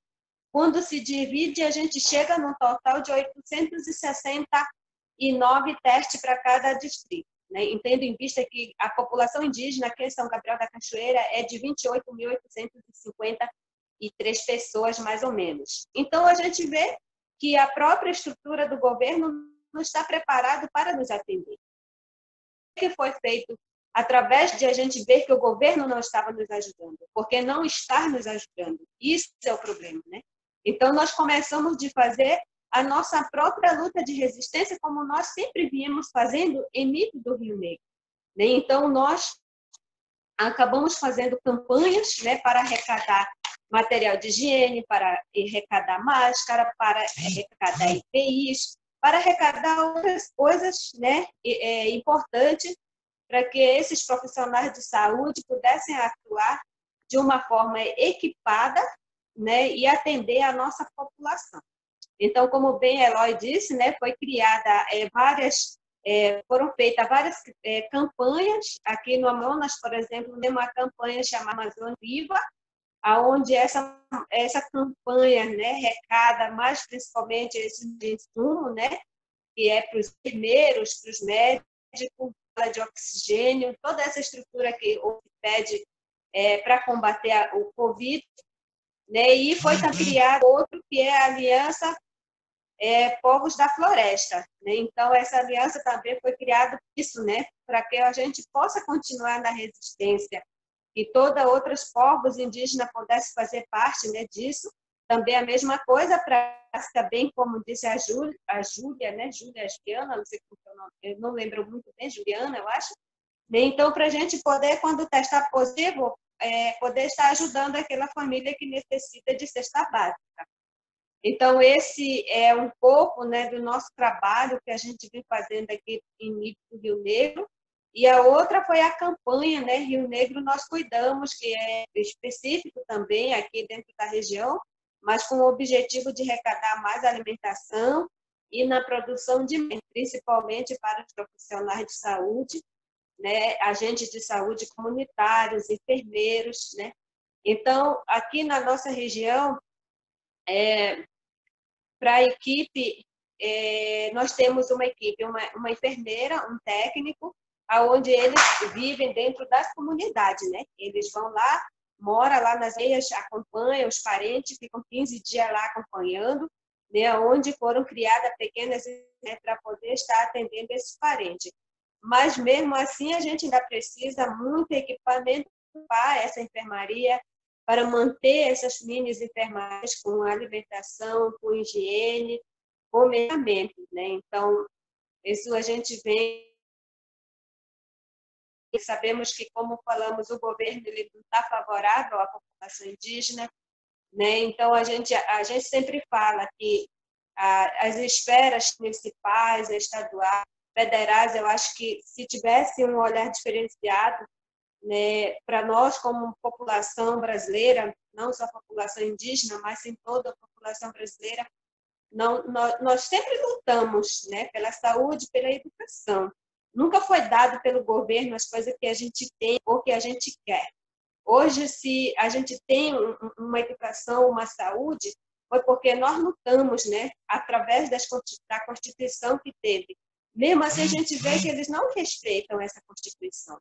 quando se divide, a gente chega num total de 869 testes para cada distrito. né? Tendo em vista que a população indígena aqui em São Gabriel da Cachoeira é de 28.853 pessoas, mais ou menos. Então, a gente vê que a própria estrutura do governo não está preparada para nos atender. O que foi feito através de a gente ver que o governo não estava nos ajudando, porque não está nos ajudando. Isso é o problema, né? Então, nós começamos de fazer a nossa própria luta de resistência, como nós sempre viemos fazendo em nível do Rio Negro, né? Então, nós acabamos fazendo campanhas, né, para arrecadar material de higiene, para arrecadar máscara, para arrecadar EPIs, para arrecadar outras coisas, né, importantes para que esses profissionais de saúde pudessem atuar de uma forma equipada, né, e atender a nossa população. Então, como bem Eloy disse, né, foram feitas várias campanhas. Aqui no Amazonas, por exemplo, tem uma campanha chamada Amazônia Viva, onde essa campanha, né, arrecada mais principalmente esse insumo, né, que é para os enfermeiros, para os médicos, de oxigênio, toda essa estrutura que o pede para combater o Covid, né? E foi criado outro que é a Aliança Povos da Floresta, né? Então essa aliança também foi criada isso, né? Para que a gente possa continuar na resistência e todos outros povos indígenas pudessem fazer parte, né, disso. Também a mesma coisa para também, como disse a Júlia, né? Juliana, não sei como é o nome, eu não lembro muito bem, Juliana, eu acho. Então, para a gente poder, quando testar positivo, poder estar ajudando aquela família que necessita de cesta básica. Então, esse é um pouco, né, do nosso trabalho que a gente vem fazendo aqui em nível do Rio Negro. E a outra foi a campanha, né, Rio Negro Nós Cuidamos, que é específico também aqui dentro da região, mas com o objetivo de arrecadar mais alimentação e na produção de principalmente para os profissionais de saúde, né, agentes de saúde comunitários, enfermeiros, né? Então, aqui na nossa região, para a equipe, nós temos uma equipe, uma enfermeira, um técnico, onde eles vivem dentro das comunidades, né? Eles vão lá, moram lá nas aldeias, acompanham os parentes, ficam 15 dias lá acompanhando, né? Onde foram criadas pequenas, né, para poder estar atendendo esses parentes. Mas, mesmo assim, a gente ainda precisa muito equipamento para essa enfermaria, para manter essas mini enfermarias com alimentação, com higiene, com medicamento, né? Então, isso a gente vem. E sabemos que, como falamos, o governo ele não está favorável à população indígena, né? Então, a gente sempre fala que as esferas municipais, estaduais, federais, eu acho que se tivesse um olhar diferenciado, né, para nós como população brasileira, não só a população indígena, mas em toda a população brasileira, nós sempre lutamos, né, pela saúde, pela educação. Nunca foi dado pelo governo as coisas que a gente tem ou que a gente quer. Hoje, se a gente tem uma educação, uma saúde, foi porque nós lutamos, né, através da Constituição que teve. Mesmo assim, a gente vê que eles não respeitam essa Constituição.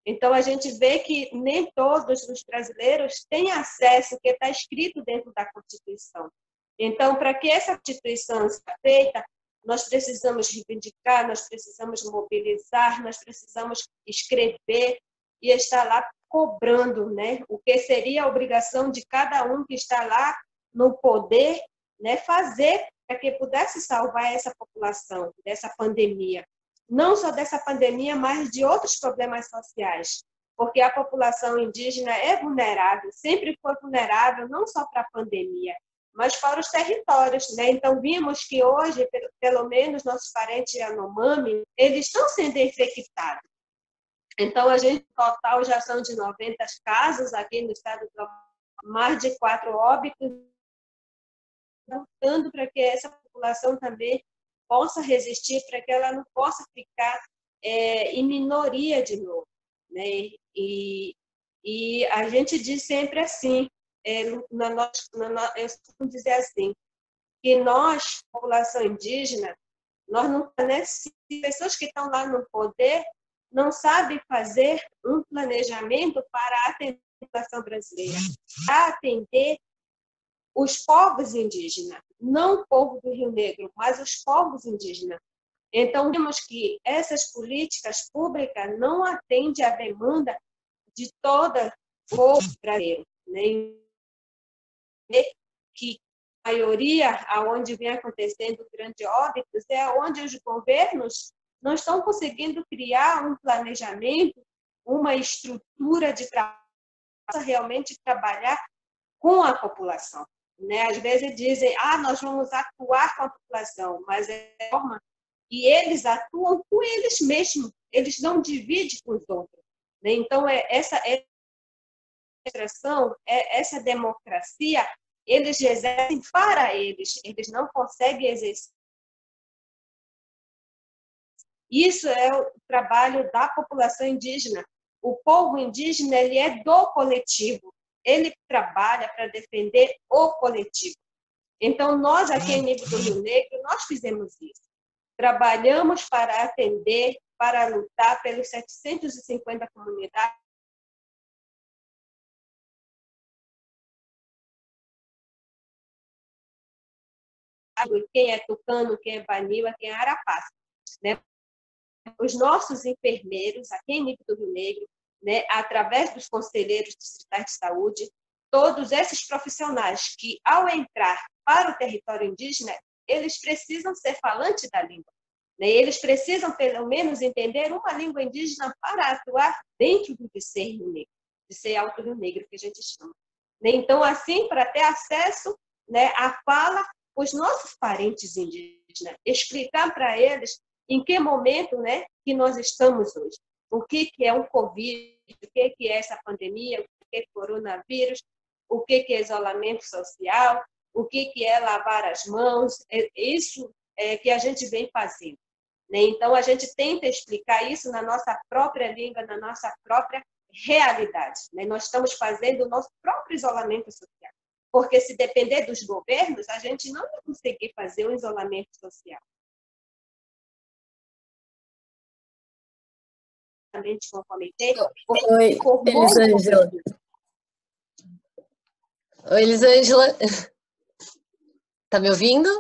Então, a gente vê que nem todos os brasileiros têm acesso ao que está escrito dentro da Constituição. Então, para que essa Constituição seja feita, nós precisamos reivindicar, nós precisamos mobilizar, nós precisamos escrever e estar lá cobrando, né, o que seria a obrigação de cada um que está lá no poder, né, fazer para que pudesse salvar essa população dessa pandemia. Não só dessa pandemia, mas de outros problemas sociais, porque a população indígena é vulnerável, sempre foi vulnerável, não só para a pandemia, mas para os territórios, né? Então, vimos que hoje, pelo menos, nossos parentes Yanomami, eles estão sendo infectados. Então, a gente, total, já são de 90 casos aqui no estado do mais de 4 óbitos, lutando para que essa população também possa resistir, para que ela não possa ficar em minoria de novo, né? E a gente diz sempre assim, eu costumo dizer assim, que nós, população indígena, nós não, né, pessoas que estão lá no poder, não sabe fazer um planejamento para atender a população brasileira, para atender os povos indígenas, não o povo do Rio Negro, mas os povos indígenas. Então, vemos que essas políticas públicas não atendem à demanda de todo o povo brasileiro, né? Que a maioria, aonde vem acontecendo grandes óbitos, é onde os governos não estão conseguindo criar um planejamento, uma estrutura de trabalho, realmente trabalhar com a população. Né? Às vezes dizem, nós vamos atuar com a população, mas é forma que eles atuam com eles mesmos, eles não dividem com os outros. Né? Então, essa democracia, eles exercem para eles não conseguem exercer. Isso é o trabalho da população indígena. O povo indígena, ele é do coletivo, ele trabalha para defender o coletivo. Então, nós aqui em nível do Rio Negro, nós fizemos isso. Trabalhamos para atender, para lutar pelos 750 comunidades. Quem é tucano, quem é banila, quem é arapaça. Né? Os nossos enfermeiros, aqui em nível do Rio Negro, né, através dos conselheiros distritais de saúde, todos esses profissionais que, ao entrar para o território indígena, eles precisam ser falantes da língua. Né? Eles precisam, pelo menos, entender uma língua indígena para atuar dentro do Dicer Rio Negro, Dicer Alto Rio Negro, que a gente chama. Né? Então, assim, para ter acesso, né, à fala, os nossos parentes indígenas, explicar para eles em que momento, né, que nós estamos hoje. O que é um Covid, o que é essa pandemia, o que é coronavírus, o que é isolamento social, o que é lavar as mãos, isso é que a gente vem fazendo. Né? Então, a gente tenta explicar isso na nossa própria língua, na nossa própria realidade. Né? Nós estamos fazendo o nosso próprio isolamento social. Porque se depender dos governos, a gente não vai conseguir fazer um isolamento social. Com comitê. Oi, Elisângela. Oi, Elisângela. Tá me ouvindo?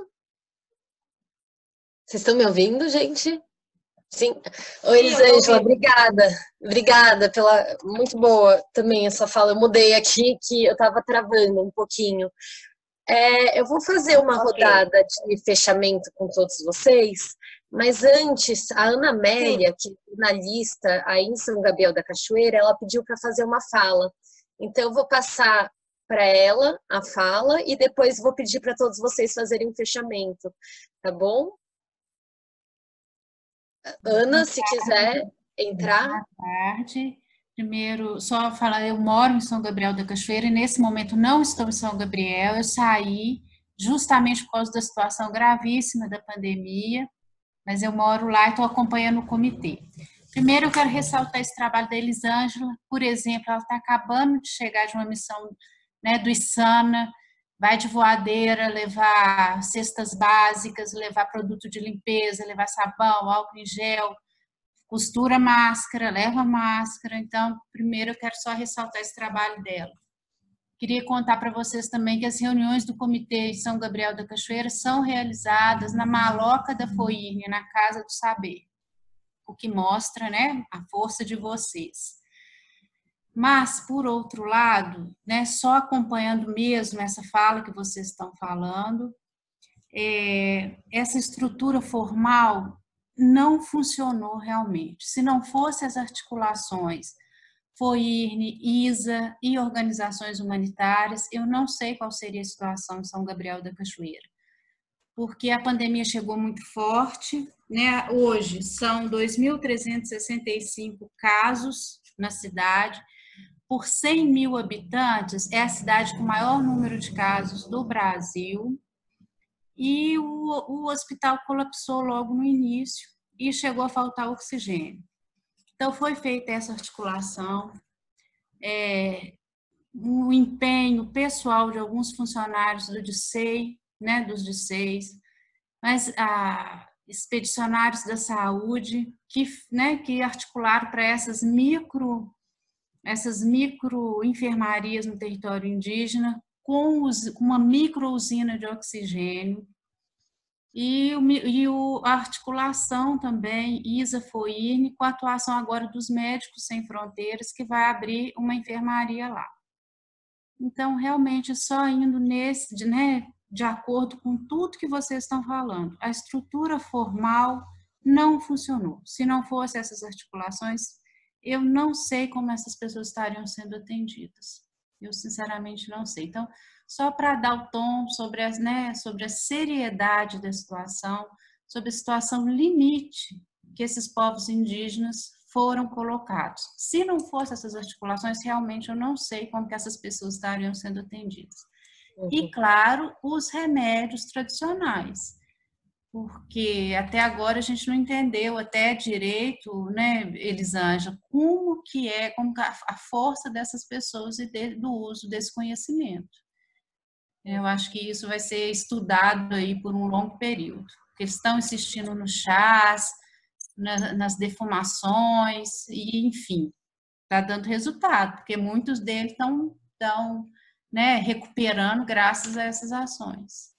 Vocês estão me ouvindo, gente? Sim. Oi, Elisângela, obrigada. Obrigada pela... Muito boa também essa fala. Eu mudei aqui, que eu estava travando um pouquinho. Eu vou fazer uma rodada de fechamento com todos vocês, mas antes, a Ana Amélia, que é jornalista aí em São Gabriel da Cachoeira, ela pediu para fazer uma fala. Então, eu vou passar para ela a fala e depois vou pedir para todos vocês fazerem um fechamento, tá bom? Ana, se quiser entrar. Boa tarde. Primeiro, só falar, eu moro em São Gabriel da Cachoeira e nesse momento não estou em São Gabriel, eu saí justamente por causa da situação gravíssima da pandemia, mas eu moro lá e estou acompanhando o comitê. Primeiro, eu quero ressaltar esse trabalho da Elisângela, por exemplo, ela está acabando de chegar de uma missão, né, do ISANA, vai de voadeira, levar cestas básicas, levar produto de limpeza, levar sabão, álcool em gel, costura máscara, leva máscara. Então, primeiro eu quero só ressaltar esse trabalho dela. Queria contar para vocês também que as reuniões do Comitê de São Gabriel da Cachoeira são realizadas na Maloca da Foirne, na Casa do Saber, o que mostra, né, a força de vocês. Mas, por outro lado, né, só acompanhando mesmo essa fala que vocês estão falando, essa estrutura formal não funcionou realmente. Se não fosse as articulações Foirne, ISA e organizações humanitárias, eu não sei qual seria a situação em São Gabriel da Cachoeira, porque a pandemia chegou muito forte, né? Hoje são 2.365 casos na cidade, por 100 mil habitantes, é a cidade com o maior número de casos do Brasil, e o hospital colapsou logo no início e chegou a faltar oxigênio. Então, foi feita essa articulação, o empenho pessoal de alguns funcionários do DICEI, né, dos DICEIs, mas expedicionários da saúde, que articularam para essas micro enfermarias no território indígena, com uma micro usina de oxigênio, e a articulação também, ISA-FOIRN, com a atuação agora dos Médicos Sem Fronteiras, que vai abrir uma enfermaria lá. Então, realmente, só indo de acordo com tudo que vocês estão falando, a estrutura formal não funcionou. Se não fosse essas articulações, eu não sei como essas pessoas estariam sendo atendidas. Eu, sinceramente, não sei. Então, só para dar o tom sobre a seriedade da situação, sobre a situação limite que esses povos indígenas foram colocados. Se não fossem essas articulações, realmente eu não sei como que essas pessoas estariam sendo atendidas. E, claro, os remédios tradicionais, porque até agora a gente não entendeu até direito, né, Elisângela, como a força dessas pessoas e do uso desse conhecimento. Eu acho que isso vai ser estudado aí por um longo período, porque eles estão insistindo nos chás, nas defumações, e enfim, está dando resultado, porque muitos deles estão recuperando graças a essas ações.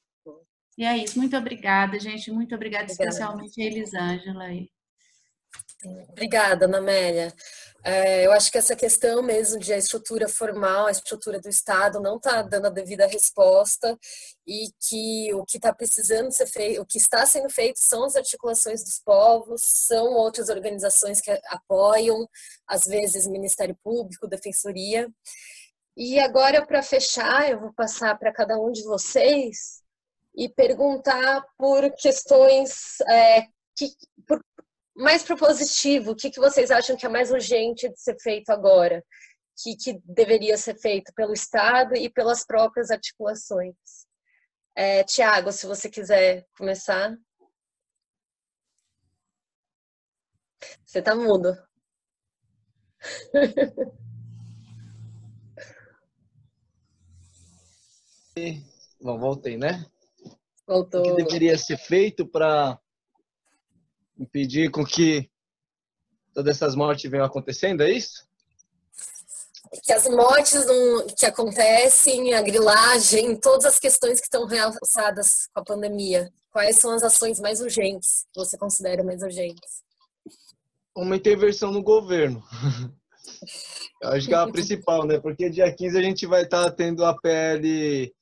E é isso, muito obrigada, gente, muito obrigada especialmente a Elisângela aí. Obrigada, Ana Amélia. Eu acho que essa questão mesmo de a estrutura formal, a estrutura do Estado não está dando a devida resposta, e que o que está precisando ser feito, o que está sendo feito são as articulações dos povos, são outras organizações que apoiam, às vezes Ministério Público, Defensoria. E agora, para fechar, eu vou passar para cada um de vocês e perguntar por questões mais propositivo, o que vocês acham que é mais urgente de ser feito agora? O que deveria ser feito pelo Estado e pelas próprias articulações? Tiago, se você quiser começar. Você está mudo. Bom, voltei, né? Voltou. O que deveria ser feito para impedir com que todas essas mortes venham acontecendo, é isso? Que as mortes que acontecem, a grilagem, todas as questões que estão relacionadas com a pandemia. Quais são as ações mais urgentes, que você considera mais urgentes? Uma intervenção no governo. Eu acho que é a principal, né? Porque dia 15 a gente vai estar tendo a PL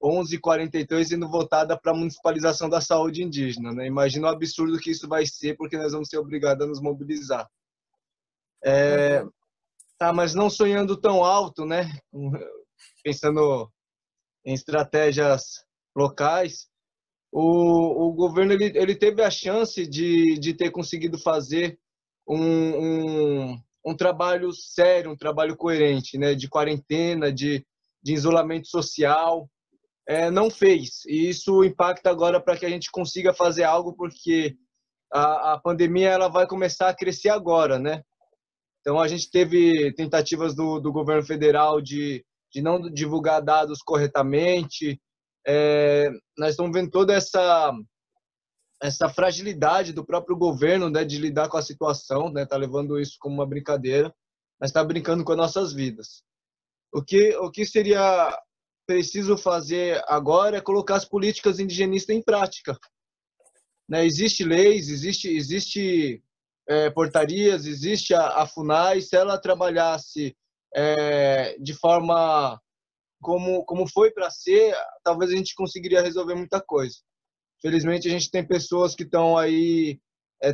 1142 sendo votada para a municipalização da saúde indígena, né? Imagina o absurdo que isso vai ser, porque nós vamos ser obrigados a nos mobilizar. Mas não sonhando tão alto, né? Pensando em estratégias locais, o governo ele teve a chance de ter conseguido fazer um trabalho sério, um trabalho coerente, né? De quarentena, de isolamento social. Não fez, e isso impacta agora para que a gente consiga fazer algo, porque a pandemia ela vai começar a crescer agora, né? Então a gente teve tentativas do governo federal de não divulgar dados corretamente. Nós estamos vendo toda essa fragilidade do próprio governo, né, de lidar com a situação, né? Tá levando isso como uma brincadeira, mas está brincando com as nossas vidas. O que seria preciso fazer agora é colocar as políticas indigenistas em prática, né? Existem leis, existe portarias, existe a FUNAI. Se ela trabalhasse de forma como foi para ser, talvez a gente conseguiria resolver muita coisa. Felizmente a gente tem pessoas que estão aí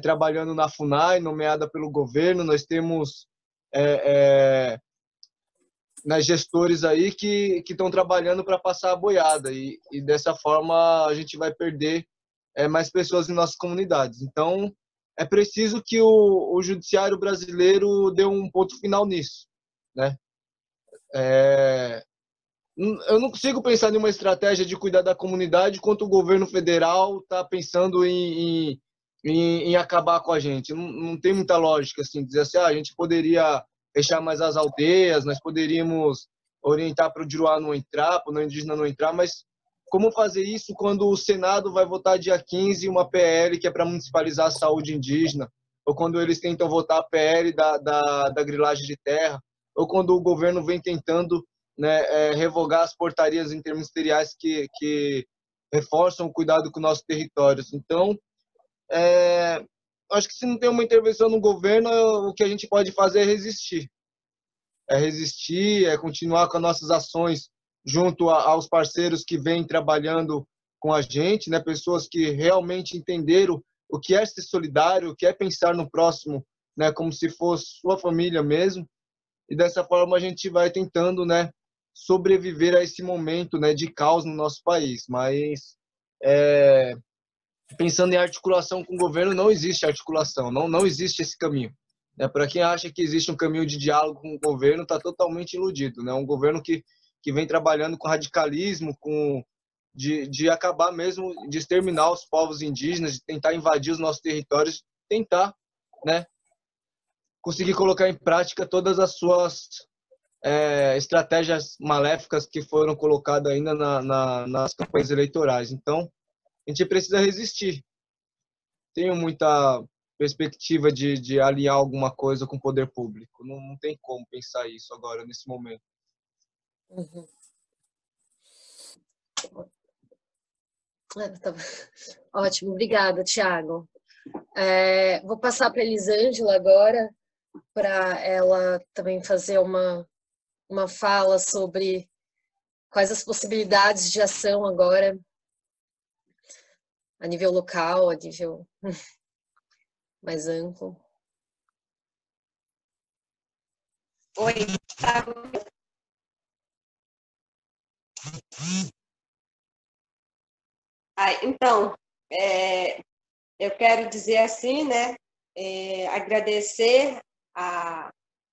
trabalhando na FUNAI, nomeada pelo governo. Nós temos gestores aí que estão trabalhando para passar a boiada, e dessa forma a gente vai perder mais pessoas em nossas comunidades. Então é preciso que o judiciário brasileiro dê um ponto final nisso, né? Eu não consigo pensar em uma estratégia de cuidar da comunidade enquanto o governo federal está pensando em acabar com a gente. Não tem muita lógica assim, dizer assim, a gente poderia fechar mais as aldeias, nós poderíamos orientar para o Juruá não entrar, para o não indígena não entrar, mas como fazer isso quando o Senado vai votar dia 15 uma PL que é para municipalizar a saúde indígena, ou quando eles tentam votar a PL da grilagem de terra, ou quando o governo vem tentando, né, revogar as portarias interministeriais que reforçam o cuidado com nossos territórios. Então, acho que se não tem uma intervenção no governo, o que a gente pode fazer é resistir. É resistir, é continuar com as nossas ações junto aos parceiros que vêm trabalhando com a gente, né? Pessoas que realmente entenderam o que é ser solidário, o que é pensar no próximo, né? Como se fosse sua família mesmo. E dessa forma a gente vai tentando, né, sobreviver a esse momento, né, de caos no nosso país. Mas pensando em articulação com o governo, não existe articulação, não existe esse caminho. Para quem acha que existe um caminho de diálogo com o governo, está totalmente iludido. Né? Um governo que vem trabalhando com radicalismo, de acabar mesmo, de exterminar os povos indígenas, de tentar invadir os nossos territórios, tentar, né, conseguir colocar em prática todas as suas estratégias maléficas que foram colocadas ainda nas campanhas eleitorais. Então, a gente precisa resistir. Tenho muita perspectiva de aliar alguma coisa com o poder público. Não tem como pensar isso agora, nesse momento. Uhum. Ótimo, obrigada, Thiago. Vou passar para a Elisângela agora, para ela também fazer uma fala sobre quais as possibilidades de ação agora, a nível local, a nível mais amplo. Oi, então, eu quero dizer assim, né, agradecer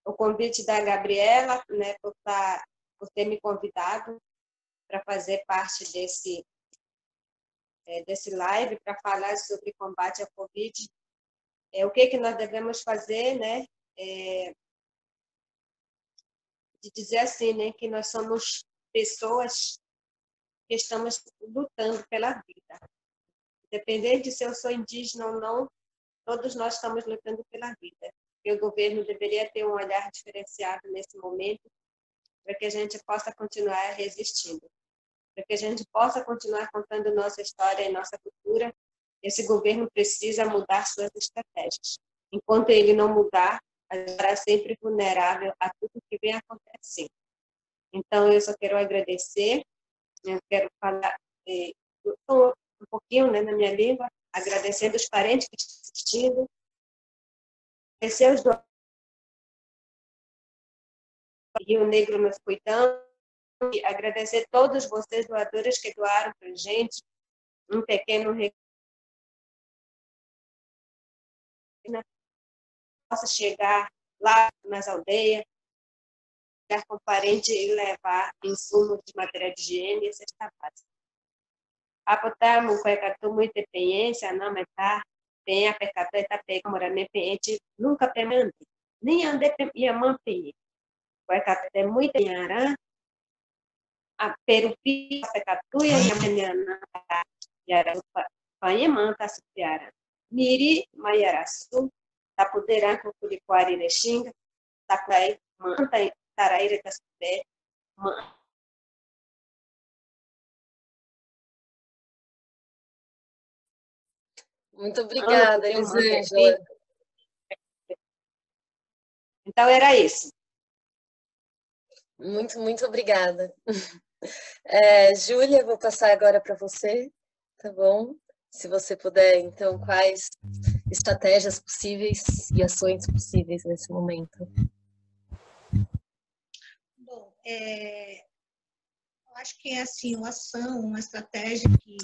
o convite da Gabriela, né, por ter me convidado para fazer parte desse live, para falar sobre combate à Covid. O que nós devemos fazer, né, de dizer assim, né, que nós somos pessoas que estamos lutando pela vida. Independente de se eu sou indígena ou não, todos nós estamos lutando pela vida. E o governo deveria ter um olhar diferenciado nesse momento, para que a gente possa continuar resistindo, para que a gente possa continuar contando nossa história e nossa cultura. Esse governo precisa mudar suas estratégias. Enquanto ele não mudar, a gente será sempre vulnerável a tudo que vem acontecendo. Então, eu só quero agradecer, eu quero falar um pouquinho, né, na minha língua, agradecendo os parentes que estão assistindo, agradecer os doadores, Rio Negro nos cuidando, e agradecer todos vocês doadores que doaram para a gente um pequeno recurso, possa chegar lá nas aldeias, chegar com parente e levar insumos de material de higiene e cesta básica. Apotamos com a muita experiência, não me tá, tem a pecado está pega morando pente, nunca permanente, nem ande e a mão pente. Com a tem muita yara, a perupi, a pecatu e a menina yara, panha manta supiara. Miri maiarasu, tá poderando com curiquari lexinga, tá cai manta taraíra tá supé, Muito obrigada, Elisângela. Então, era isso. Muito, muito obrigada. Júlia, vou passar agora para você, tá bom? Se você puder, então, quais estratégias possíveis e ações possíveis nesse momento? Bom, eu acho que é assim, uma ação, uma estratégia que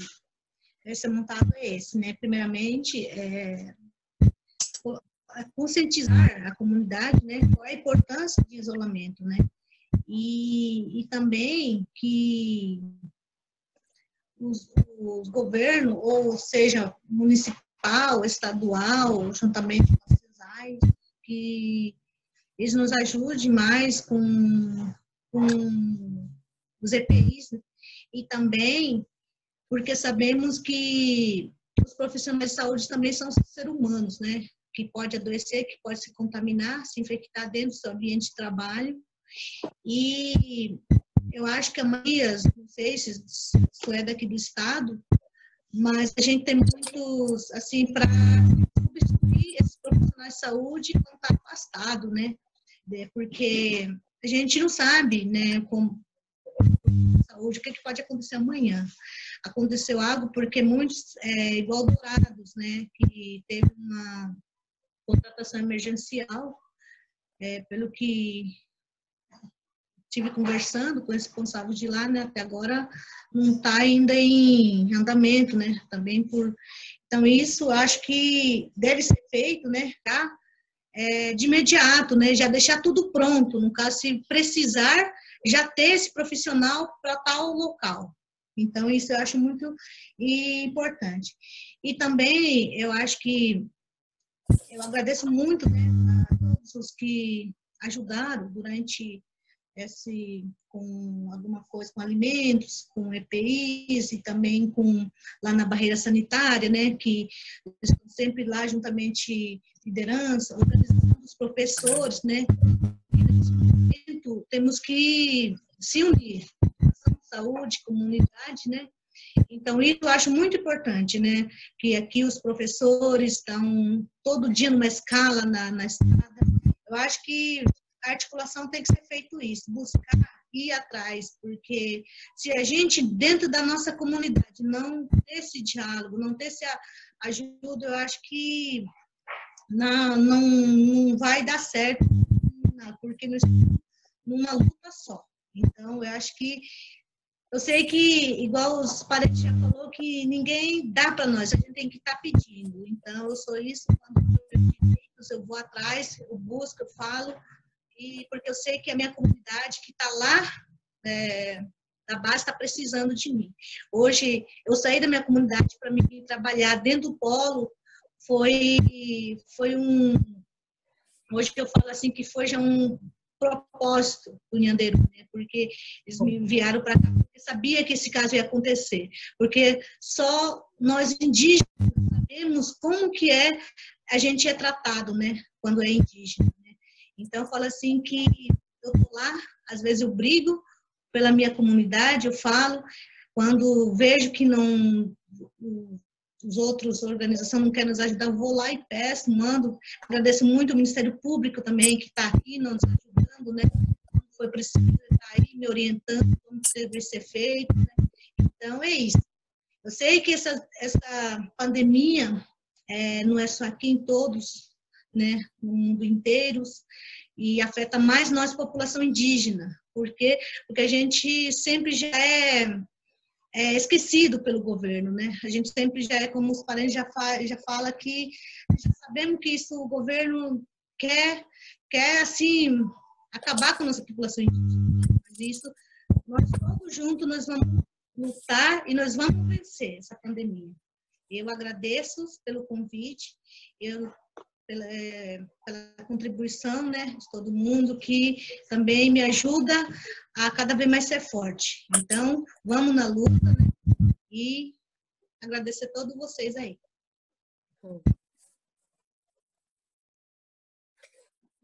deve ser montada é esse, né? Primeiramente, conscientizar a comunidade, né? Qual é a importância de isolamento, né? E também que os governos, ou seja, municipal, estadual, juntamente com as CESAIs, que eles nos ajudem mais com os EPIs, né? E também porque sabemos que os profissionais de saúde também são seres humanos, né? Que pode adoecer, que pode se contaminar, se infectar dentro do seu ambiente de trabalho. E eu acho que a maioria, não sei se isso é daqui do estado, mas a gente tem muitos, assim, para substituir esses profissionais de saúde que vão estar afastados, né? Porque a gente não sabe, né, como saúde, o que pode acontecer amanhã. Aconteceu algo porque muitos, igual Dourados, né, que teve uma contratação emergencial, pelo que estive conversando com os responsáveis de lá, né, até agora não está ainda em andamento, né, também por... Então, isso acho que deve ser feito, né, tá? De imediato, né, já deixar tudo pronto, no caso, se precisar, já ter esse profissional para tal local. Então, isso eu acho muito importante. E também, eu acho que, eu agradeço muito, né, a todos os que ajudaram durante com alguma coisa, com alimentos, com EPIs e também com lá na barreira sanitária, né, que estão sempre lá juntamente liderança, organização dos professores, né, e nesse momento temos que se unir, saúde, comunidade, né, então isso eu acho muito importante, né, que aqui os professores estão todo dia numa escala na estrada, eu acho que a articulação tem que ser feito isso, buscar ir atrás, porque se a gente, dentro da nossa comunidade, não ter esse diálogo, não ter essa ajuda, eu acho que não vai dar certo, porque nós estamos numa luta só. Então, eu acho que, eu sei que, igual os parentes já falou, que ninguém dá para nós, a gente tem que estar pedindo. Então, eu sou isso, quando eu vou atrás, eu busco, eu falo, porque eu sei que a minha comunidade que está lá, da base, está precisando de mim. Hoje, eu saí da minha comunidade para me trabalhar dentro do polo, foi hoje que eu falo assim, que foi já um propósito do Nhanderu, né? Porque eles me enviaram para cá, porque sabia que esse caso ia acontecer, porque só nós indígenas sabemos como que a gente é tratado, né? Quando é indígena. Então, eu falo assim que eu estou lá, às vezes eu brigo pela minha comunidade, eu falo, quando vejo que não, os outros organizações não querem nos ajudar, eu vou lá e peço, mando, agradeço muito ao Ministério Público também, que está aqui nos ajudando, né? Foi preciso estar aí me orientando como deve ser feito, né? Então, é isso. Eu sei que essa pandemia não é só aqui em todos, né, no mundo inteiro, e afeta mais nós, população indígena. Por quê? Porque a gente sempre já é esquecido pelo governo, né? A gente sempre já como os parentes já fala que já sabemos que isso o governo quer assim acabar com a nossa população indígena. Mas isso nós todos juntos nós vamos lutar e nós vamos vencer essa pandemia. Eu agradeço pelo convite, pela contribuição, né, de todo mundo que também me ajuda a cada vez mais ser forte. Então, vamos na luta, né, e agradecer a todos vocês aí.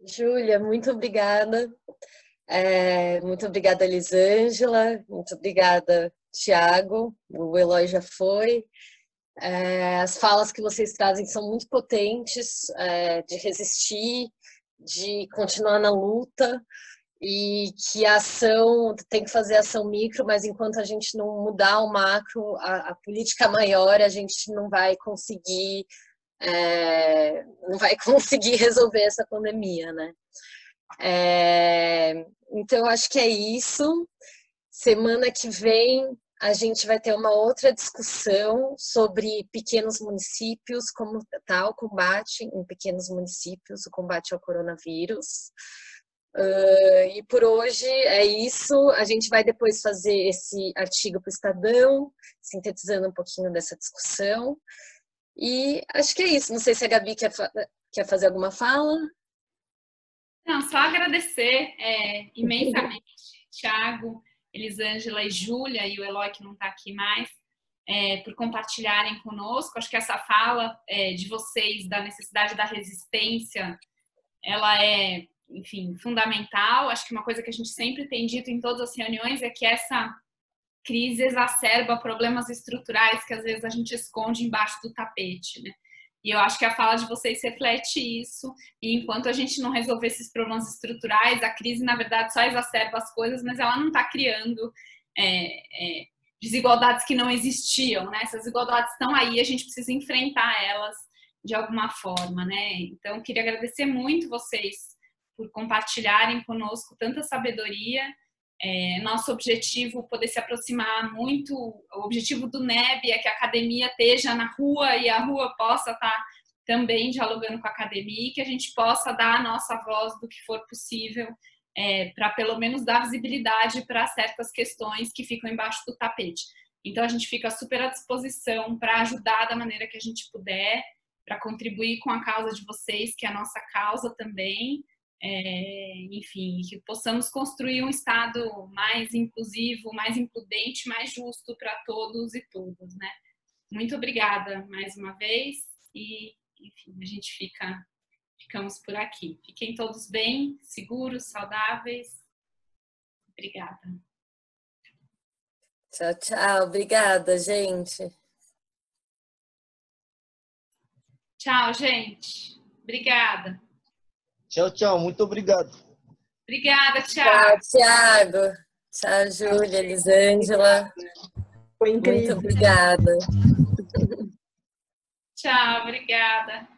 Júlia, muito obrigada. Muito obrigada, Elisângela. Muito obrigada, Tiago. O Eloy já foi. As falas que vocês trazem são muito potentes, de resistir, de continuar na luta, e que a ação tem que fazer ação micro, mas enquanto a gente não mudar o macro, a política maior, a gente não vai conseguir resolver essa pandemia, né? Então, eu acho que é isso. Semana que vem a gente vai ter uma outra discussão sobre pequenos municípios, como está o combate em pequenos municípios, o combate ao coronavírus. E por hoje é isso. A gente vai depois fazer esse artigo para o Estadão, sintetizando um pouquinho dessa discussão. E acho que é isso. Não sei se a Gabi quer fazer alguma fala. Não, só agradecer imensamente, Tiago, Elisângela e Júlia, e o Eloy que não está aqui mais, por compartilharem conosco. Acho que essa fala de vocês da necessidade da resistência, ela é, enfim, fundamental. Acho que uma coisa que a gente sempre tem dito em todas as reuniões é que essa crise exacerba problemas estruturais que às vezes a gente esconde embaixo do tapete, né? E eu acho que a fala de vocês reflete isso. E enquanto a gente não resolver esses problemas estruturais, a crise, na verdade, só exacerba as coisas, mas ela não está criando desigualdades que não existiam, né? Essas desigualdades estão aí, a gente precisa enfrentar elas de alguma forma, né? Então, queria agradecer muito vocês por compartilharem conosco tanta sabedoria. Nosso objetivo é poder se aproximar muito, o objetivo do NEB é que a academia esteja na rua e a rua possa estar também dialogando com a academia e que a gente possa dar a nossa voz do que for possível para pelo menos dar visibilidade para certas questões que ficam embaixo do tapete. Então a gente fica super à disposição para ajudar da maneira que a gente puder, para contribuir com a causa de vocês, que é a nossa causa também. Enfim, que possamos construir um Estado mais inclusivo, mais includente, mais justo para todos e todas, né? Muito obrigada mais uma vez e, enfim, a gente ficamos por aqui. Fiquem todos bem, seguros, saudáveis. Obrigada. Tchau, tchau. Obrigada, gente. Tchau, gente. Obrigada. Tchau, tchau. Muito obrigado. Obrigada, tchau. Tchau, Thiago. Tchau, Júlia, Elisângela. Foi incrível. Muito obrigada. Tchau, obrigada.